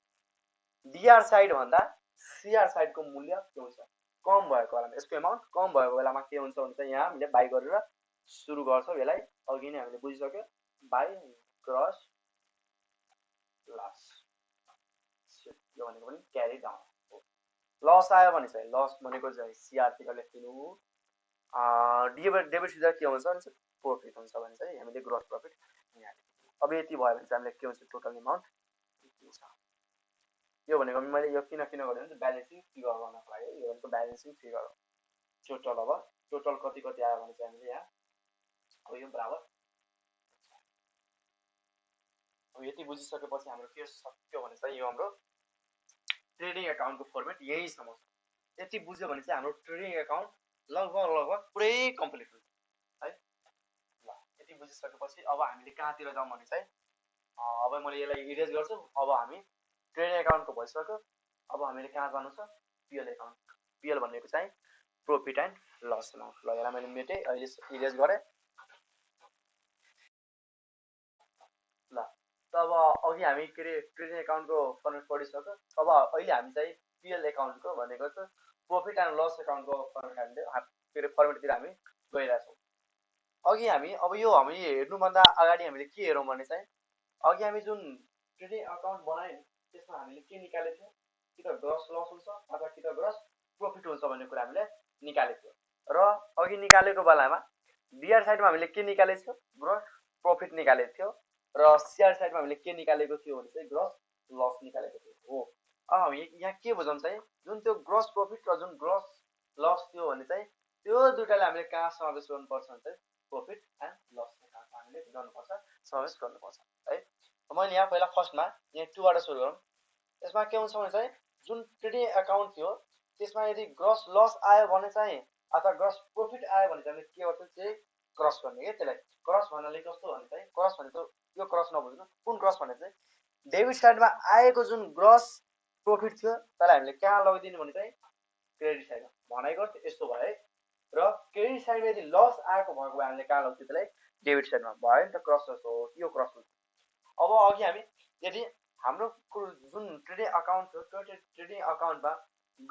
S2: डिआर साइड भन्दा सिआर साइडको मूल्य के हुन्छ कम भएको बेलामा, यसको एमाउन्ट कम भएको बेलामा के हुन्छ भने चाहिँ यहाँ हामीले बाई गरेर सुरु गर्छौँ। यसलाई अघि नै हामीले बुझिसक्यो बाई ग्रस लस, यो भनेको पनि क्यारी डाउन हो। लस आयो भने चाहिँ लस भनेको चाहिँ सिआरतिर लेखिदिनु, डेबिट सिधा के हुन्छ भने चाहिँ प्रफिट हुन्छ भने चाहिँ हामीले ग्रस प्रफिट यहाँ लेख्छौँ। अब यति भयो भने चाहिँ हामीले के हुन्छ टोटल एमाउन्ट निक्लिन्छ। यो भनेको मैले यो किन गरेँ भने ब्यालेन्सिङ फिगर गर्नको लागि, यो भनेको ब्यालेन्सिङ फिगर हो टोटल। अब टोटल कति आयो भने चाहिँ हामीले यहाँ अब यो बराबर अब यति बुझिसकेपछि हाम्रो के सक्यो भने चाहिँ यो हाम्रो ट्रेडिङ एकाउन्टको फर्मेट यहीसम्म छ। यति बुझ्यो भने चाहिँ हाम्रो ट्रेडिङ एकाउन्ट लगभग पुरै कम्प्लिट हुन्छ है। ल यति बुझिसकेपछि अब हामीले कहाँतिर जाउँ भने चाहिँ अब मैले यसलाई इरेज गर्छु। अब हामी ट्रेडिङ एकाउन्टको भइसक्यो, अब हामीले कहाँ जानु छ पिएल एकाउन्ट। पिएल भनेको चाहिँ प्रफिट एन्ड लस एमाउन्ट। ल यसलाई मैले मेटेँ, अहिले इरेज गरेँ। ल तब अघि हामी के अरे ट्रेडिङ एकाउन्टको फर्मेट पढिसक्यो। अब अहिले हामी चाहिँ पिएल एकाउन्टको भनेको चाहिँ प्रफिट एन्ड लस एकाउन्टको फर्मेट हामीले के अरे फर्मेटतिर हामी गइरहेछौँ। अघि हामी अब यो हामी हेर्नुभन्दा अगाडि हामीले के हेरौँ भने चाहिँ अघि हामी जुन ट्रेडिङ अकाउन्ट बनायौँ त्यसमा हामीले के निकालेको थियौँ कि त ग्रस लस हुन्छ अथवा कि त ग्रस प्रफिट हुन्छ भन्ने कुरा हामीले निकालेको थियो। र अघि निकालेको बेलामा डिआर साइडमा हामीले के निकालेको थियो ग्रस प्रफिट निकालेको थियो र सेयर साइडमा हामीले के निकालेको थियो भने चाहिँ ग्रस लस निकालेको थियो हो। अब हामी यहाँ के बुझौँ चाहिँ जुन त्यो ग्रस प्रफिट र जुन ग्रस लस थियो भने चाहिँ त्यो दुइटालाई हामीले कहाँ समावेश गर्नुपर्छ भने चाहिँ प्रफिट एन्ड लस एकाउन्टमा हामीले गर्नुपर्छ, समावेश गर्नुपर्छ है। मैले यहाँ पहिला फर्स्टमा यहाँ 2 बाट सुरु गरौँ। यसमा के हुन्छ भने चाहिँ जुन ट्रेडिङ एकाउन्ट थियो त्यसमा यदि ग्रस लस आयो भने चाहिँ अथवा ग्रस प्रफिट आयो भने चाहिँ के गर्छ चाहिँ क्रस गर्ने के त्यसलाई क्रस भन्नाले कस्तो भने चाहिँ क्रस भनेको यो क्रस नबुझ्नु कुन क्रस भने चाहिँ डेबिट साइडमा आएको जुन ग्रस प्रफिट थियो त्यसलाई हामीले कहाँ लगिदिनु भने चाहिँ क्रेडिट साइडमा भनेको यस्तो भयो है। र क्रेडिट साइडमा यदि लस आएको भएको भए हामीले कहाँ लग्थ्यो त्यसलाई डेबिट साइडमा भयो नि त क्रस हो यो क्रस हो। अब अघि हामी यदि हाम्रो जुन ट्रेडिङ अकाउन्ट थियो त्यो ट्रेडिङ अकाउन्टमा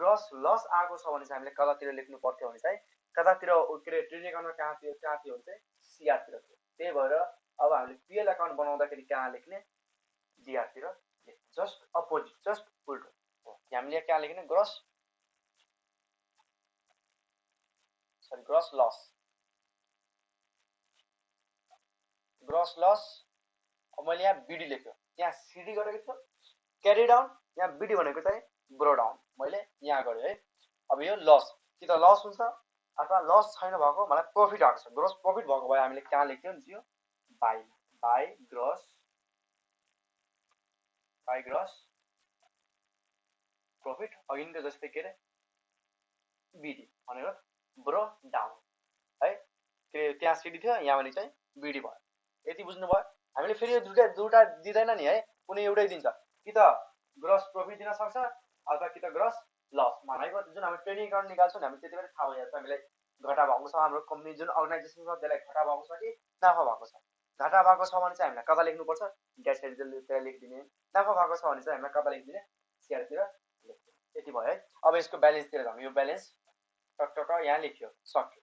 S2: ग्रस लस आएको छ भने चाहिँ हामीले कतातिर लेख्नु पर्थ्यो भने चाहिँ कतातिर के अरे ट्रेडिङ अकाउन्टमा कहाँ थियो भने चाहिँ सिआरतिर थियो। त्यही भएर अब हामीले पिएल अकाउन्ट बनाउँदाखेरि कहाँ लेख्ने डिआरतिर लेख्ने, जस्ट अपोजिट जस्ट उल्टो हो। हामीले कहाँ लेख्ने ग्रस लस अब मैले यहाँ बिडी लेख्यो यहाँ सिडी गरेको थियो क्यारी डाउन, यहाँ बिडी भनेको चाहिँ ब्रो डाउन मैले यहाँ गरेँ है। अब यो लस कि त लस हुन्छ अथवा लस छैन भएको मलाई प्रफिट आएको छ ग्रस प्रफिट भएको भए हामीले कहाँ लेख्थ्यौँ नि यो बाई ग्रस प्रफिट अघिको जस्तै के अरे बिडी भनेको ब्रो डाउन है। के त्यहाँ सिडी थियो यहाँ भने चाहिँ बिडी भयो। यति बुझ्नु भयो। हामीले फेरि यो दुईटा दिँदैन नि है, कुनै एउटै दिन्छ कि त ग्रस प्रफिट दिन सक्छ अथवा कि त ग्रस लस। भनेको जुन हामी ट्रेडिङ अकाउन्ट निकाल्छौँ नि हामी त्यति बेला थाहा भइहाल्छ हामीलाई घाटा भएको छ हाम्रो कम्पनी जुन अर्गनाइजेसन छ त्यसलाई घाटा भएको छ कि नाफा भएको छ। घाटा भएको छ भने चाहिँ हामीलाई कता लेख्नुपर्छ डेट साइडतिर लेखिदिने, नाफा भएको छ भने चाहिँ हामीलाई कता लेखिदिने सेयरतिर लेखिदिने। यति भयो है। अब यसको ब्यालेन्सतिर जाउँ। यो ब्यालेन्स टक यहाँ लेखियो सक्यो।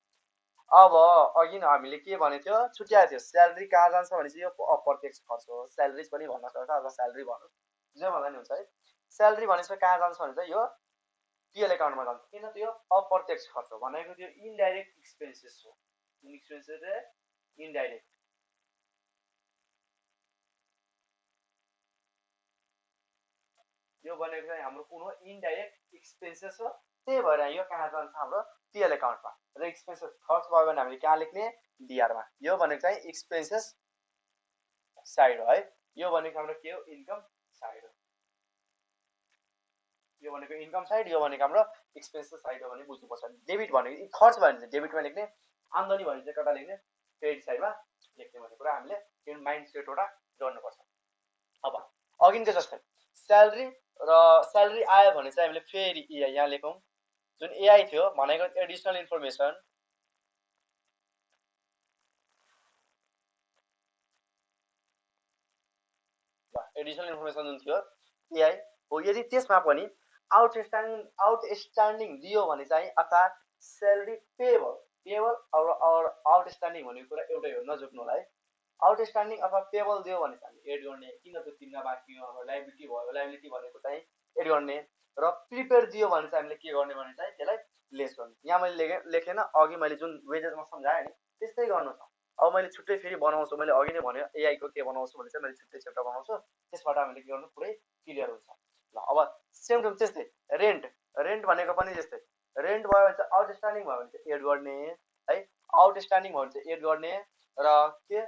S2: अब अघि हामीले के भनेको थियो छुट्याएको थियो स्यालेरी कहाँ जान्छ भने चाहिँ यो अप्रत्यक्ष खर्च हो। स्यालेरी पनि भन्न सक्छ अथवा स्यालेरी भन्नु जे भन्दा नि हुन्छ है। स्यालेरी भनेपछि कहाँ जान्छ भने चाहिँ यो पिएल एकाउन्टमा जान्छ किन त यो अप्रत्यक्ष खर्च हो भनेको त्यो इनडाइरेक्ट एक्सपेन्सेस हो। एक्सपेन्सेस इनडाइरेक्ट यो भनेको चाहिँ हाम्रो कुन हो इनडाइरेक्ट एक्सपेन्सेस हो। त्यही भएर यो कहाँ जान्छ हाम्रो पिएल एकाउन्टमा र एक्सपेन्सेस खर्च भयो भने हामीले कहाँ लेख्ने डिआरमा। यो भनेको चाहिँ एक्सपेन्सेस साइड हो है। यो भनेको हाम्रो के हो इन्कम साइड हो। यो भनेको इन्कम साइड यो भनेको हाम्रो एक्सपेन्सेस साइड हो भने बुझ्नुपर्छ। डेबिट भनेको खर्च भयो भने चाहिँ डेबिटमा लेख्ने, आम्दानी भने चाहिँ कता लेख्ने क्रेडिट साइडमा लेख्ने भन्ने कुरा हामीले माइन्ड सेट एउटा गर्नुपर्छ। अब अघिको जस्तै स्यालेरी आयो भने चाहिँ हामीले फेरि यहाँ लेखौँ जुन एआई थियो भनेको एडिसनल इन्फर्मेसन जुन थियो एआई हो। यदि त्यसमा पनि आउटस्ट्यान्डिङ दियो भने चाहिँ अथवा स्यालेरी पेबल और आउटस्ट्यान्डिङ भनेको कुरा एउटै हो नजुक्नु होला है। आउटस्ट्यान्डिङ अथवा पेबल दियो भने चाहिँ एड गर्ने, किन त्यो तिर्न बाँकी हो अब लाइबिलिटी भयो लाइबिलिटी भनेको चाहिँ एड गर्ने र प्रिपेयर दियो भने चाहिँ हामीले के गर्ने भने चाहिँ त्यसलाई लेस गर्ने। यहाँ मैले लेखेन अघि मैले जुन वेजेसमा सम्झाएँ नि त्यस्तै गर्नु छ। अब मैले छुट्टै फेरि बनाउँछु, मैले अघि नै भने एआईको के बनाउँछु भने चाहिँ मैले छुट्टै च्याप्टर बनाउँछु, त्यसबाट हामीले के गर्नु पुरै क्लियर हुन्छ। ल अब सेम टु त्यस्तै रेन्ट भनेको पनि त्यस्तै रेन्ट भयो भने चाहिँ आउटस्ट्यान्डिङ भयो भने चाहिँ एड गर्ने है, आउटस्ट्यान्डिङ भयो भने चाहिँ एड गर्ने र के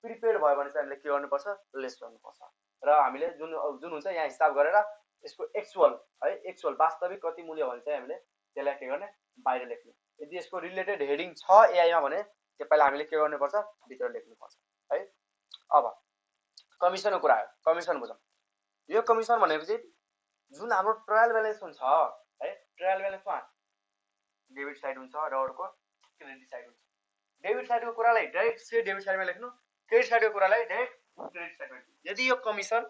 S2: प्रिपेड भयो भने चाहिँ हामीले के गर्नुपर्छ लेस गर्नुपर्छ। र हामीले जुन हुन्छ यहाँ हिसाब गरेर यसको एक्चुअल है एक्चुअल वास्तविक कति मूल्य भने चाहिँ हामीले त्यसलाई के गर्ने बाहिर लेख्ने। यदि यसको रिलेटेड हेडिङ छ एआईमा भने त्यो पहिला हामीले के गर्नुपर्छ भित्र लेख्नुपर्छ है। अब कमिसनको कुरा आयो, कमिसन बुझौँ। यो कमिसन भनेको चाहिँ जुन हाम्रो ट्रायल ब्यालेन्स हुन्छ है, ट्रायल ब्यालेन्समा डेबिट साइड हुन्छ र अर्को क्रेडिट साइड हुन्छ। डेबिट साइडको कुरालाई डाइरेक्ट से डेबिट साइडमा लेख्नु, क्रेडिट साइडको कुरालाई डाइरेक्ट क्रेडिट साइडमा लेख्नु। यदि यो कमिसन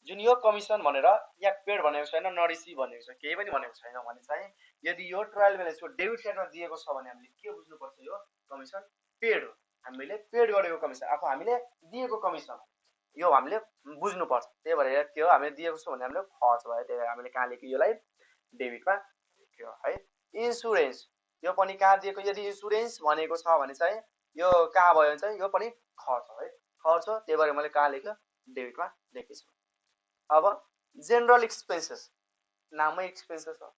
S2: जुन यो कमिसन भनेर यहाँ पेड भनेको छैन न रिसिभ भनेको छ केही पनि भनेको छैन भने चाहिँ यदि यो ट्रायल ब्यालेन्सको डेबिट साइडमा दिएको छ भने हामीले के बुझ्नुपर्छ यो कमिसन पेड हो। हामीले पेड गरेको कमिसन अथवा हामीले दिएको कमिसन यो हामीले बुझ्नुपर्छ। त्यही भएर के हो हामीले दिएको छ भने हामीले खर्च भयो, त्यही भएर हामीले कहाँ लेख्यो यसलाई डेबिटमा लेख्यो है। इन्सुरेन्स यो पनि कहाँ दिएको, यदि इन्सुरेन्स भनेको छ भने चाहिँ यो कहाँ भयो भने चाहिँ यो पनि खर्च हो है। खर्च, त्यही भएर मैले कहाँ लेख्यो डेबिटमा लेखेछु। अब जेनरल एक्सपेन्सेस, नामै एक्सपेन्सेस हो,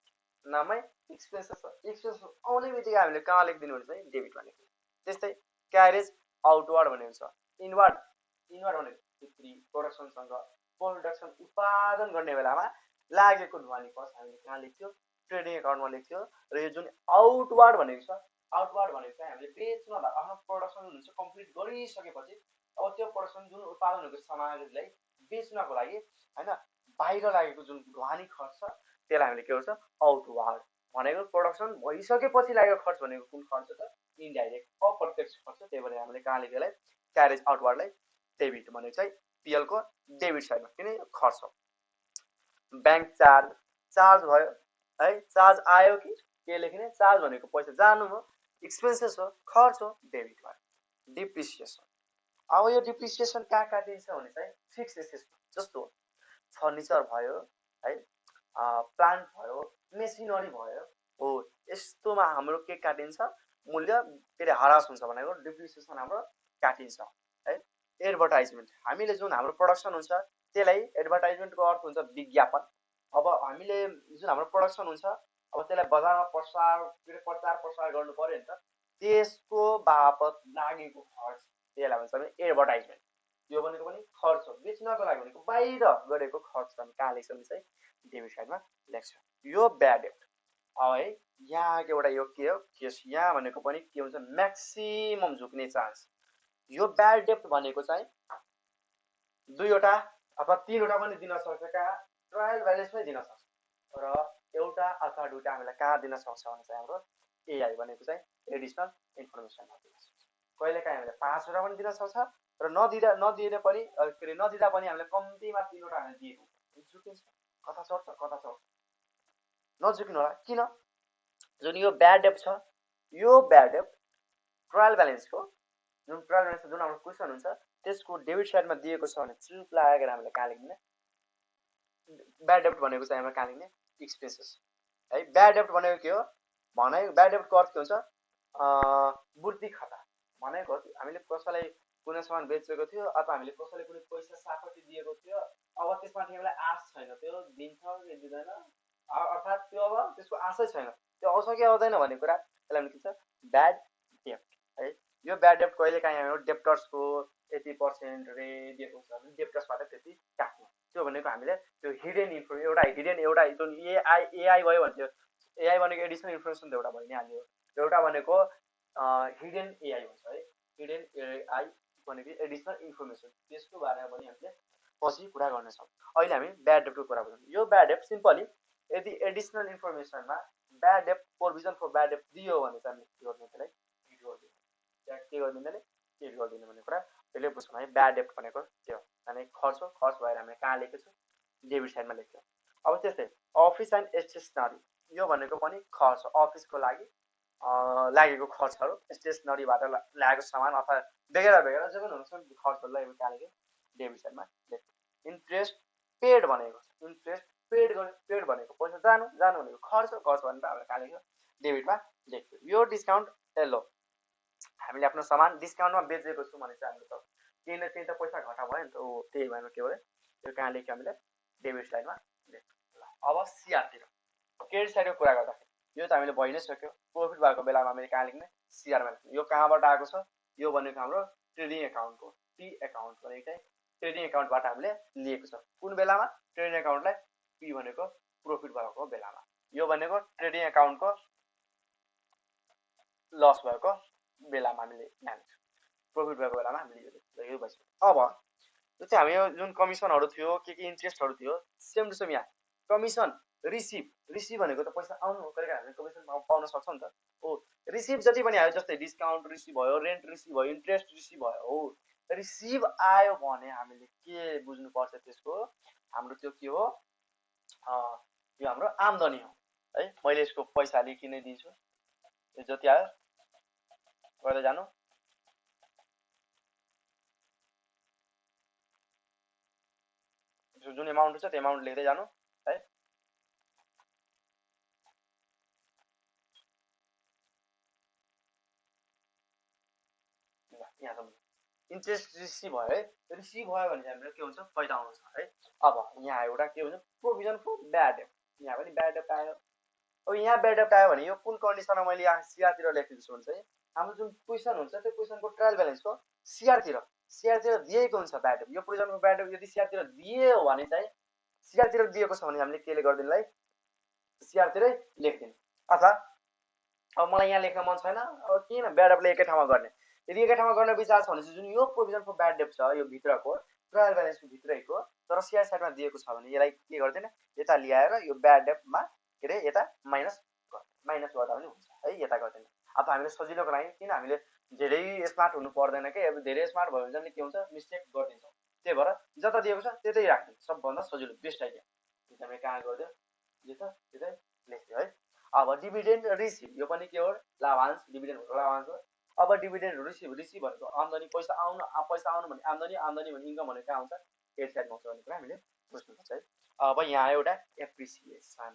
S2: नामै एक्सपेन्सेस हो, एक्सपेन्सेस आउने बित्तिकै हामीले कहाँ लेखिदिनु हुन्छ है डेबिटमा लेख्नु। त्यस्तै क्यारेज आउटवर्ड भनेको छ, इनवर्ड इनवर्ड भनेको बिक्री प्रोडक्सनसँग प्रोडक्सन उत्पादन गर्ने बेलामा लागेको ढुवानी खर्च हामीले कहाँ लेख्थ्यो ट्रेडिङ एकाउन्टमा लेख्थ्यो। र यो जुन आउटवर्ड भनेको छ, आउटवर्ड भनेको चाहिँ हामीले बेच्न आफ्नो प्रोडक्सन हुन्छ कम्प्लिट गरिसकेपछि अब त्यो प्रोडक्सन जुन उत्पादन भएको सामग्रीलाई बेच्नको लागि होइन बाहिर लागेको जुन ढुवानी खर्च छ त्यसलाई हामीले के भन्छ आउटवर्ड भनेको। प्रोडक्सन भइसकेपछि लागेको खर्च भनेको कुन खर्च त इनडाइरेक्ट अप्रत्यक्ष खर्च। त्यही भएर हामीले कहाँ लेख्यो क्यारेज आउटवर्डलाई डेबिट भनेको चाहिँ पिएल को डेबिट साइडमा, किन खर्च हो। ब्याङ्क चार्ज, चार्ज भयो है, चार्ज आयो कि के लेख्ने, चार्ज भनेको पैसा जानु हो, एक्सपेन्सेस हो, खर्च हो, डेबिट भयो। डिप्रिसिएसन, अब यो डिप्रिसिएसन कहाँ काटिन्छ भने चाहिँ फिक्स एसेट्समा, जस्तो फर्निचर भयो है, प्लान्ट भयो, मेसिनरी भयो हो, यस्तोमा हाम्रो के काटिन्छ मूल्य के अरे ह्रास हुन्छ भनेको डिप्रिसिएसन हाम्रो काटिन्छ है। एडभर्टाइजमेन्ट, हामीले जुन हाम्रो प्रोडक्सन हुन्छ त्यसलाई एडभर्टाइजमेन्टको अर्थ हुन्छ विज्ञापन। अब हामीले जुन हाम्रो प्रोडक्सन हुन्छ अब त्यसलाई बजारमा प्रचार प्रसार गर्नु पर्यो नि त, त्यसको बापत लागेको खर्च त्यसलाई भन्छ भने एडभर्टाइजमेन्ट। यो भनेको पनि खर्च हो, बेच्नको लागि भनेको बाहिर गरेको खर्च हामी कहाँ लेख्छौँ भने चाहिँ डेबिट साइडमा लेख्छ। यो ब्याड डेब्ट, अब है यहाँको एउटा यो के हो केस, यहाँ भनेको पनि के हुन्छ म्याक्सिमम झुक्ने चान्स। यो ब्याड डेब्ट भनेको चाहिँ दुईवटा अथवा तीनवटा पनि दिन सक्छ, कहाँ ट्रायल ब्यालेन्समै दिन सक्छ, र एउटा अथवा दुईवटा हामीलाई कहाँ दिन सक्छ भने चाहिँ हाम्रो एआई भनेको चाहिँ एडिसनल इन्फर्मेसनमा दिन सक्छ। कहिलेकाहीँ हामीले 5वटा पनि दिन सक्छ र नदिएर पनि के अरे नदिँदा पनि हामीले कम्तीमा 3वटा हामीले दिएको झुकिन्छ, कथा चढ्छ कथा चढ्छ, नझुकिनु होला। किन, जुन यो ब्याड डेब्ट छ, यो ब्याड डेब्ट ट्रायल ब्यालेन्सको जुन ट्रायल ब्यालेन्स जुन हाम्रो क्वेसन हुन्छ त्यसको डेबिट साइडमा दिएको छ भने चुप लागेर हामीले कहाँ लेख्ने ब्याड डेब्ट भनेको चाहिँ हामीले कहाँ लेख्ने एक्सपेन्सेस है। ब्याड डेब्ट भनेको के हो भने, ब्याड डेब्टको अर्थ के हुन्छ बुद्धि खाता भनेको हामीले कसैलाई कुनै सामान बेचेको थियो अथवा हामीले कसैले कुनै पैसा सापट्टि दिएको थियो, अब त्यसमाथि हामीलाई आश छैन त्यो दिन्छ कि दिँदैन, अर्थात् त्यो अब त्यसको आशै छैन, त्यो आउँछ कि आउँदैन भन्ने कुरा, त्यसलाई हामी के छ ब्याड डेब्ट है। यो ब्याड डेब्ट कहिलेकाहीँ हाम्रो डेप्टर्सको 80% रे दिएको हुन्छ भने डेप्टर्सबाट त्यति काट्नु, त्यो भनेको हामीले त्यो हिडेन एउटा जुन एआई भयो भने एआई भनेको एडिसनल इन्फर्मेसन त एउटा भइ नै हाल्यो, एउटा भनेको हिडेन एआई हुन्छ है। हिडेन एआई भनेको एडिसनल इन्फर्मेसन, त्यसको बारेमा पनि हामीले पछि कुरा गर्नेछौँ। अहिले हामी ब्याड डेब्टको कुरा गर्छौँ। यो ब्याड डेब्ट सिम्पली यदि एडिसनल इन्फर्मेसनमा ब्याड डेब्ट प्रोभिजन फर ब्याड डेब्ट दियो भने चाहिँ हामीले के गर्नु, त्यसलाई हिट गरिदिनु, के गरिदिँदैन हिट गरिदिनु भन्ने कुरा त्यसले बुझ्छौँ है। ब्याड डेब्ट भनेको त्यो अनि खर्च भएर हामीले कहाँ लेखेको छु डेबिट साइडमा लेख्छौँ। अब त्यस्तै अफिस एन्ड स्टेसनरी, यो भनेको पनि खर्च, अफिसको लागि लागेको खर्चहरू, स्टेसनरीबाट लागेको सामान अथवा बेगेरा जे पनि हुन्छ खर्चहरूलाई कहाँ लेख्यो डेबिट साइडमा लेख्यो। इन्ट्रेस्ट पेड भनेको, इन्ट्रेस्ट पेड भनेको पैसा जानु भनेको खर्च भनेर हामीले कहाँ लेख्यो डेबिटमा लेख्यो। यो डिस्काउन्ट एलो, हामीले आफ्नो सामान डिस्काउन्टमा बेचेको छु भने चाहिँ हामीले त केही न केही त पैसा घटा भयो नि त, त्यही भएर के भयो यो कहाँ लेख्यो हामीले डेबिट साइडमा लेख्यो। अब सिआरतिर क्रेडिट साइडको कुरा गर्दाखेरि यो त हामीले भइ नै सक्यो, प्रफिट भएको बेलामा हामीले कहाँ लेख्ने सिआरमा लेख्ने। यो कहाँबाट आएको छ, यो भनेको हाम्रो ट्रेडिङ एकाउन्टको पी एकाउन्ट भनेको चाहिँ ट्रेडिङ एकाउन्टबाट हामीले लिएको छ। कुन बेलामा ट्रेडिङ एकाउन्टलाई पी भनेको प्रफिट भएको बेलामा, यो भनेको ट्रेडिङ एकाउन्टको लस भएको बेलामा हामीले जान्छौँ, प्रफिट भएको बेलामा हामीले यो भइसक्यो। अब जो चाहिँ हामी जुन कमिसनहरू थियो के इन्ट्रेस्टहरू थियो सेम टु सेम यहाँ कमिसन रिसिभ भनेको त पैसा आउनु हो, कहिले हामीले कमिसन पाउन सक्छौँ नि त हो। रिसिभ जति पनि आयो जस्तै डिस्काउन्ट रिसिभ भयो, रेन्ट रिसिभ भयो, इन्ट्रेस्ट रिसिभ भयो हो, रिसिभ आयो भने हामीले के बुझ्नुपर्छ त्यसको हाम्रो त्यो के हो यो हाम्रो आम्दानी हो है। मैले यसको पैसा लेखिनै दिन्छु, यो जति आयो गर्दै जानु, जुन एमाउन्ट छ त्यो एमाउन्ट लेख्दै जानु है। यहाँसम्म इन्ट्रेस्ट रिसिभ भयो है, रिसिभ भयो भने चाहिँ हाम्रो के हुन्छ फाइदा आउँछ है। अब यहाँ एउटा के हुन्छ प्रोभिजन फर ब्याड डेट, यहाँ पनि ब्याड डेट आयो। अब यहाँ ब्याड डेट आयो भने यो कुन कन्डिसनमा मैले यहाँ सिआरतिर लेखेको छु भने चाहिँ हाम्रो जुन क्वेसन हुन्छ त्यो क्वेसनको ट्रायल ब्यालेन्सको सिआरतिर दिएको हुन्छ ब्याड डेट। यो प्रोभिजनको ब्याड डेट यदि सिआरतिर दियो भने चाहिँ सिआरतिर दिएको छ भने हामीले केले गर्दिनलाई सिआरतिरै लेख्दिनु। अथवा अब मलाई यहाँ लेख्न मन छैन, अब किन ब्याड डेटले एकै ठाउँमा गर्ने, यदि एकै ठाउँमा गर्न विचार छ भने चाहिँ जुन यो प्रोभिजन फर ब्याड डेट छ यो भित्रको ट्रायल ब्यालेन्सको भित्रैको तर सिआर साइडमा दिएको छ भने यसलाई के गर्दैन यता ल्याएर यो ब्याड डेटमा के अरे यता माइनस गर्दा पनि हुन्छ है, यता गर्दैन। अब हामीले सजिलोको लागि किन हामीले धेरै स्मार्ट हुनु पर्दैन के, अब धेरै स्मार्ट भयो भने के हुन्छ मिस्टेक गरिदिन्छ, त्यही भएर जता दिएको छ त्यतै राख्दिनु सबभन्दा सजिलो बेस्ट आइडिया। हामीले कहाँ गरिदियो त्यतै लेख्यो है। अब डिभिडेन्ड रिसिभ यो पनि के हो लाभांश, डिभिडेन्ड भनेको लाभांश हो। अब डिभिडेन्ड रिसिभ भनेको आम्दानी पैसा आउनु भने आम्दानी भने इन्कम भनेको कहाँ आउँछ एड साइडमा आउँछ भन्ने कुरा हामीले बुझ्नुपर्छ है। अब यहाँ एउटा एप्रिसिएसन,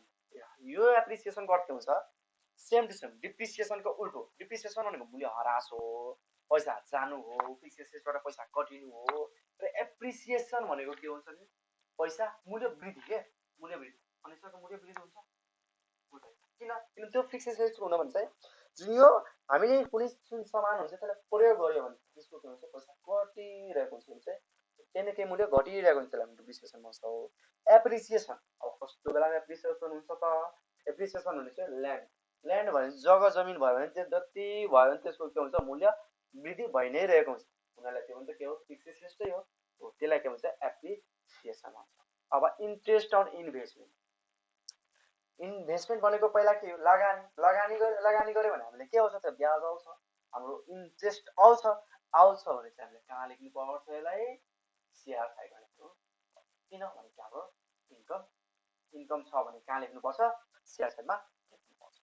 S2: यो एप्रिसिएसन कति हुन्छ सेम टु सेम डिप्रिसिएसनको उल्टो। डिप्रिसिएसन भनेको मूल्य ह्रास हो, पैसा जानु हो, फिक्स एसेटबाट पैसा कटिनु हो, र एप्रिसिएसन भनेको के हुन्छ भने पैसा मूल्य वृद्धि के मूल्य वृद्धि अनि यसको मूल्य वृद्धि हुन्छ उल्टो। किन त्यो फिक्स एसेट हुन भन्छ जुन यो हामीले कुनै जुन सामान हुन्छ त्यसलाई प्रयोग गर्यो भने त्यसको के हुन्छ पैसा घटिरहेको हुन्छ भने चाहिँ केही न केही मूल्य घटिरहेको हुन्छ त्यसलाई डिप्रिसिएसन भन्छ हो। एप्रिसिएसन अब कस्तो बेलामा एप्रिसिएसन हुन्छ त, एप्रिसिएसन भने चाहिँ ल्यान्ड भने जग्गा जमिन भयो भने त्यो जति भयो भने त्यसको के हुन्छ मूल्य वृद्धि भइ नै रहेको हुन्छ, उनीहरूलाई के भन्छ के हो फिक्स एसेटै हो, त्यसलाई के भन्छ एप्रिसिएसन भन्छ। अब इन्ट्रेस्ट अन इन्भेस्टमेन्ट, इन्भेस्टमेन्ट भनेको पहिला के हो लगानी गऱ्यो भने हामीले के आउँछ त्यो ब्याज आउँछ, हाम्रो इन्ट्रेस्ट आउँछ भने चाहिँ हामीले कहाँ लेख्नु पर्छ यसलाई सिआर साइडमा लेख्नु, किनभने चाहिँ हाम्रो इन्कम छ भने कहाँ लेख्नुपर्छ सिआर साइडमा लेख्नुपर्छ।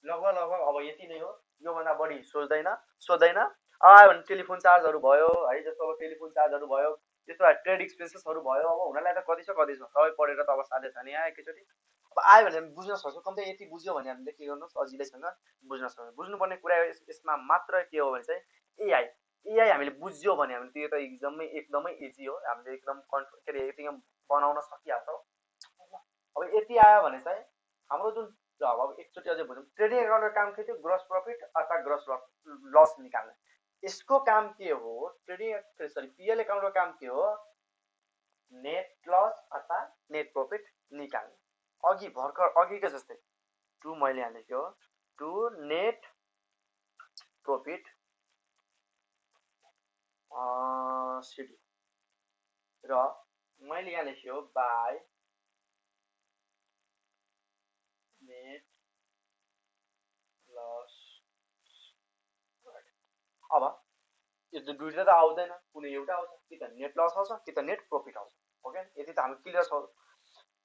S2: लगभग अब यति नै हो, योभन्दा बढी सोध्दैन आयो भने टेलिफोन चार्जहरू भयो है, जस्तो अब टेलिफोन चार्जहरू भयो, त्यस्तो ट्रेड एक्सपेन्सेसहरू भयो। अब हुनलाई त कति छ सबै पढेर त अब साध्य छैन यहाँ एकैचोटि, अब आयो भने हामी बुझ्न सक्छौँ। कम्ती यति बुझ्यो भने हामीले के गर्नुहोस् सजिलैसँग बुझ्न सक्छौँ। बुझ्नुपर्ने कुरा यसमा मात्र के हो भने चाहिँ एआई हामीले बुझ्यो भने हामी त्यो त एकदमै इजी हो, हामीले एकदम के अरे एकदम बनाउन सकिहाल्छौँ। अब यति आयो भने चाहिँ हाम्रो जुन अब एकचोटि अझै बुझौँ ट्रेडिङ एकाउन्टको काम के थियो ग्रस प्रफिट अथवा ग्रस लस निकाल्ने, यसको काम के हो ट्रेडिङ पिएल एकाउन्टको काम के हो नेट लस अथवा नेट प्रफिट निकाल्ने। अघि भर्खर अघिको जस्तै टु मैले यहाँ लेख्यो टु नेट प्रफिट सिडी र मैले यहाँ लेख्यो बाई नेट लस। अब यो दुईटा त आउँदैन, कुनै एउटा आउँछ, कि त नेट लस आउँछ कि त नेट प्रफिट आउँछ। ओके यति त हामी क्लियर छ।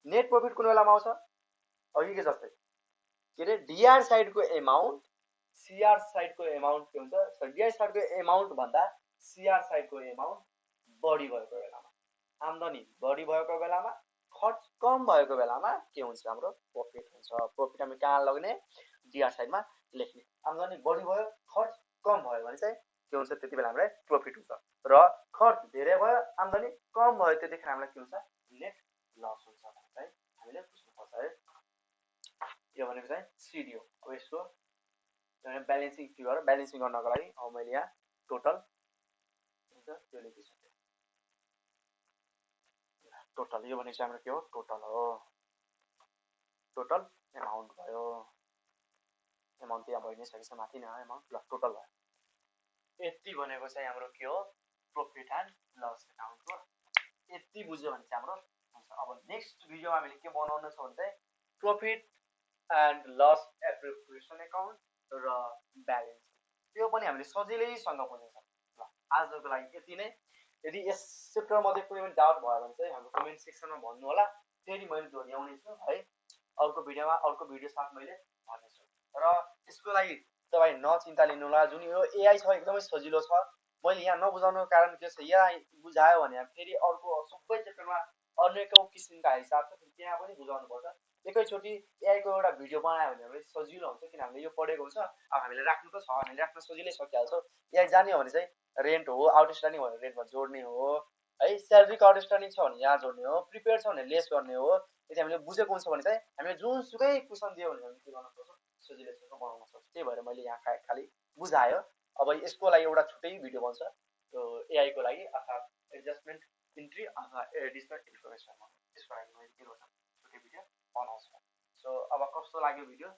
S2: नेट प्रफिट कुन बेलामा आउँछ अघि के जस्तै के अरे डिआर साइडको एमाउन्ट सिआर साइडको एमाउन्ट के हुन्छ, सरी डिआर साइडको एमाउन्ट भन्दा सिआर साइडको एमाउन्ट बढी भएको बेलामा, आम्दानी बढी भएको बेलामा, खर्च कम भएको बेलामा के हुन्छ हाम्रो प्रफिट हुन्छ। प्रफिट हामी कहाँ लग्ने डिआर साइडमा लेख्ने। आम्दानी बढी भयो खर्च कम भयो भने चाहिँ के हुन्छ त्यति बेला हामीलाई प्रफिट हुन्छ, र खर्च धेरै भयो आम्दानी कम भयो त्यतिखेर हामीलाई के हुन्छ नेट लस हुन्छ भने चाहिँ हामीले बुझ्नुपर्छ है। यो भनेको चाहिँ सिडी हो। अब यसको ब्यालेन्सिङ फिगर ब्यालेन्सिङ गर्नको लागि अब मैले यहाँ टोटल त्यो लेखिसकेँ। टोटल यो भनेको चाहिँ हाम्रो के हो टोटल हो, टोटल एमाउन्ट भयो, एमाउन्ट यहाँ भइ नै सकेछ माथि नै एमाउन्ट ल टोटल भयो। यति भनेको चाहिँ हाम्रो के हो प्रफिट एन्ड लस एकाउन्टको यति बुझ्यो भने चाहिँ हाम्रो हुन्छ। अब नेक्स्ट भिडियोमा हामीले के बनाउनु छ भने चाहिँ profit and loss appreciation account र ब्यालेन्स, त्यो पनि हामीले सजिलैसँग बुझ्न सक्छौँ। ल आजको लागि यति नै। यदि यस च्याप्टर मध्ये कुनै पनि डाउट भयो भने चाहिँ हाम्रो कमेन्ट सेक्सनमा भन्नु होला, फेरि मैले दोहोऱ्याउने छु है, अर्को भिडियोमा अर्को भिडियो साथ मैले भन्नेछु। र यसको लागि तपाईँ नचिन्ता लिनु होला, जुन यो एआई छ एकदमै सजिलो छ। मैले यहाँ नबुझाउनुको कारण के छ यहाँ बुझायो भने फेरि अर्को सबै च्याप्टरमा अनेकौँ किसिमका हिसाब छ, त्यहाँ पनि बुझाउनु पर्छ। एकैचोटि एआईको एउटा भिडियो बनायो भने हामीले सजिलो हुन्छ किन हामीले यो पढेको हुन्छ अब हामीले राख्नु त छ हामीले राख्न सजिलै सकिहाल्छौँ एआई जान्यो भने चाहिँ रेन्ट हो आउटस्ट्यान्डिङ हो भने रेन्टमा जोड्ने हो है स्यालेरीको आउटस्ट्यान्डिङ छ भने यहाँ जोड्ने हो प्रिपेयर छ भने लेस गर्ने हो यदि हामीले बुझेको हुन्छ भने चाहिँ हामीले जुनसुकै क्वेसन दियो भने हामीले के गर्न सक्छौँ सजिलैसँग बनाउन सक्छौँ त्यही भएर मैले यहाँ खालि बुझायो अब यसको लागि एउटा छुट्टै भिडियो बन्छ त्यो एआईको लागि अर्थात् एडजस्टमेन्ट इन्ट्री अथवा एडिसनल इन्फर्मेसन त्यसको लागि मैले के गर्छु छुट्टै भिडियो बनाउँछु सो अब कस्तो लाग्यो भिडियो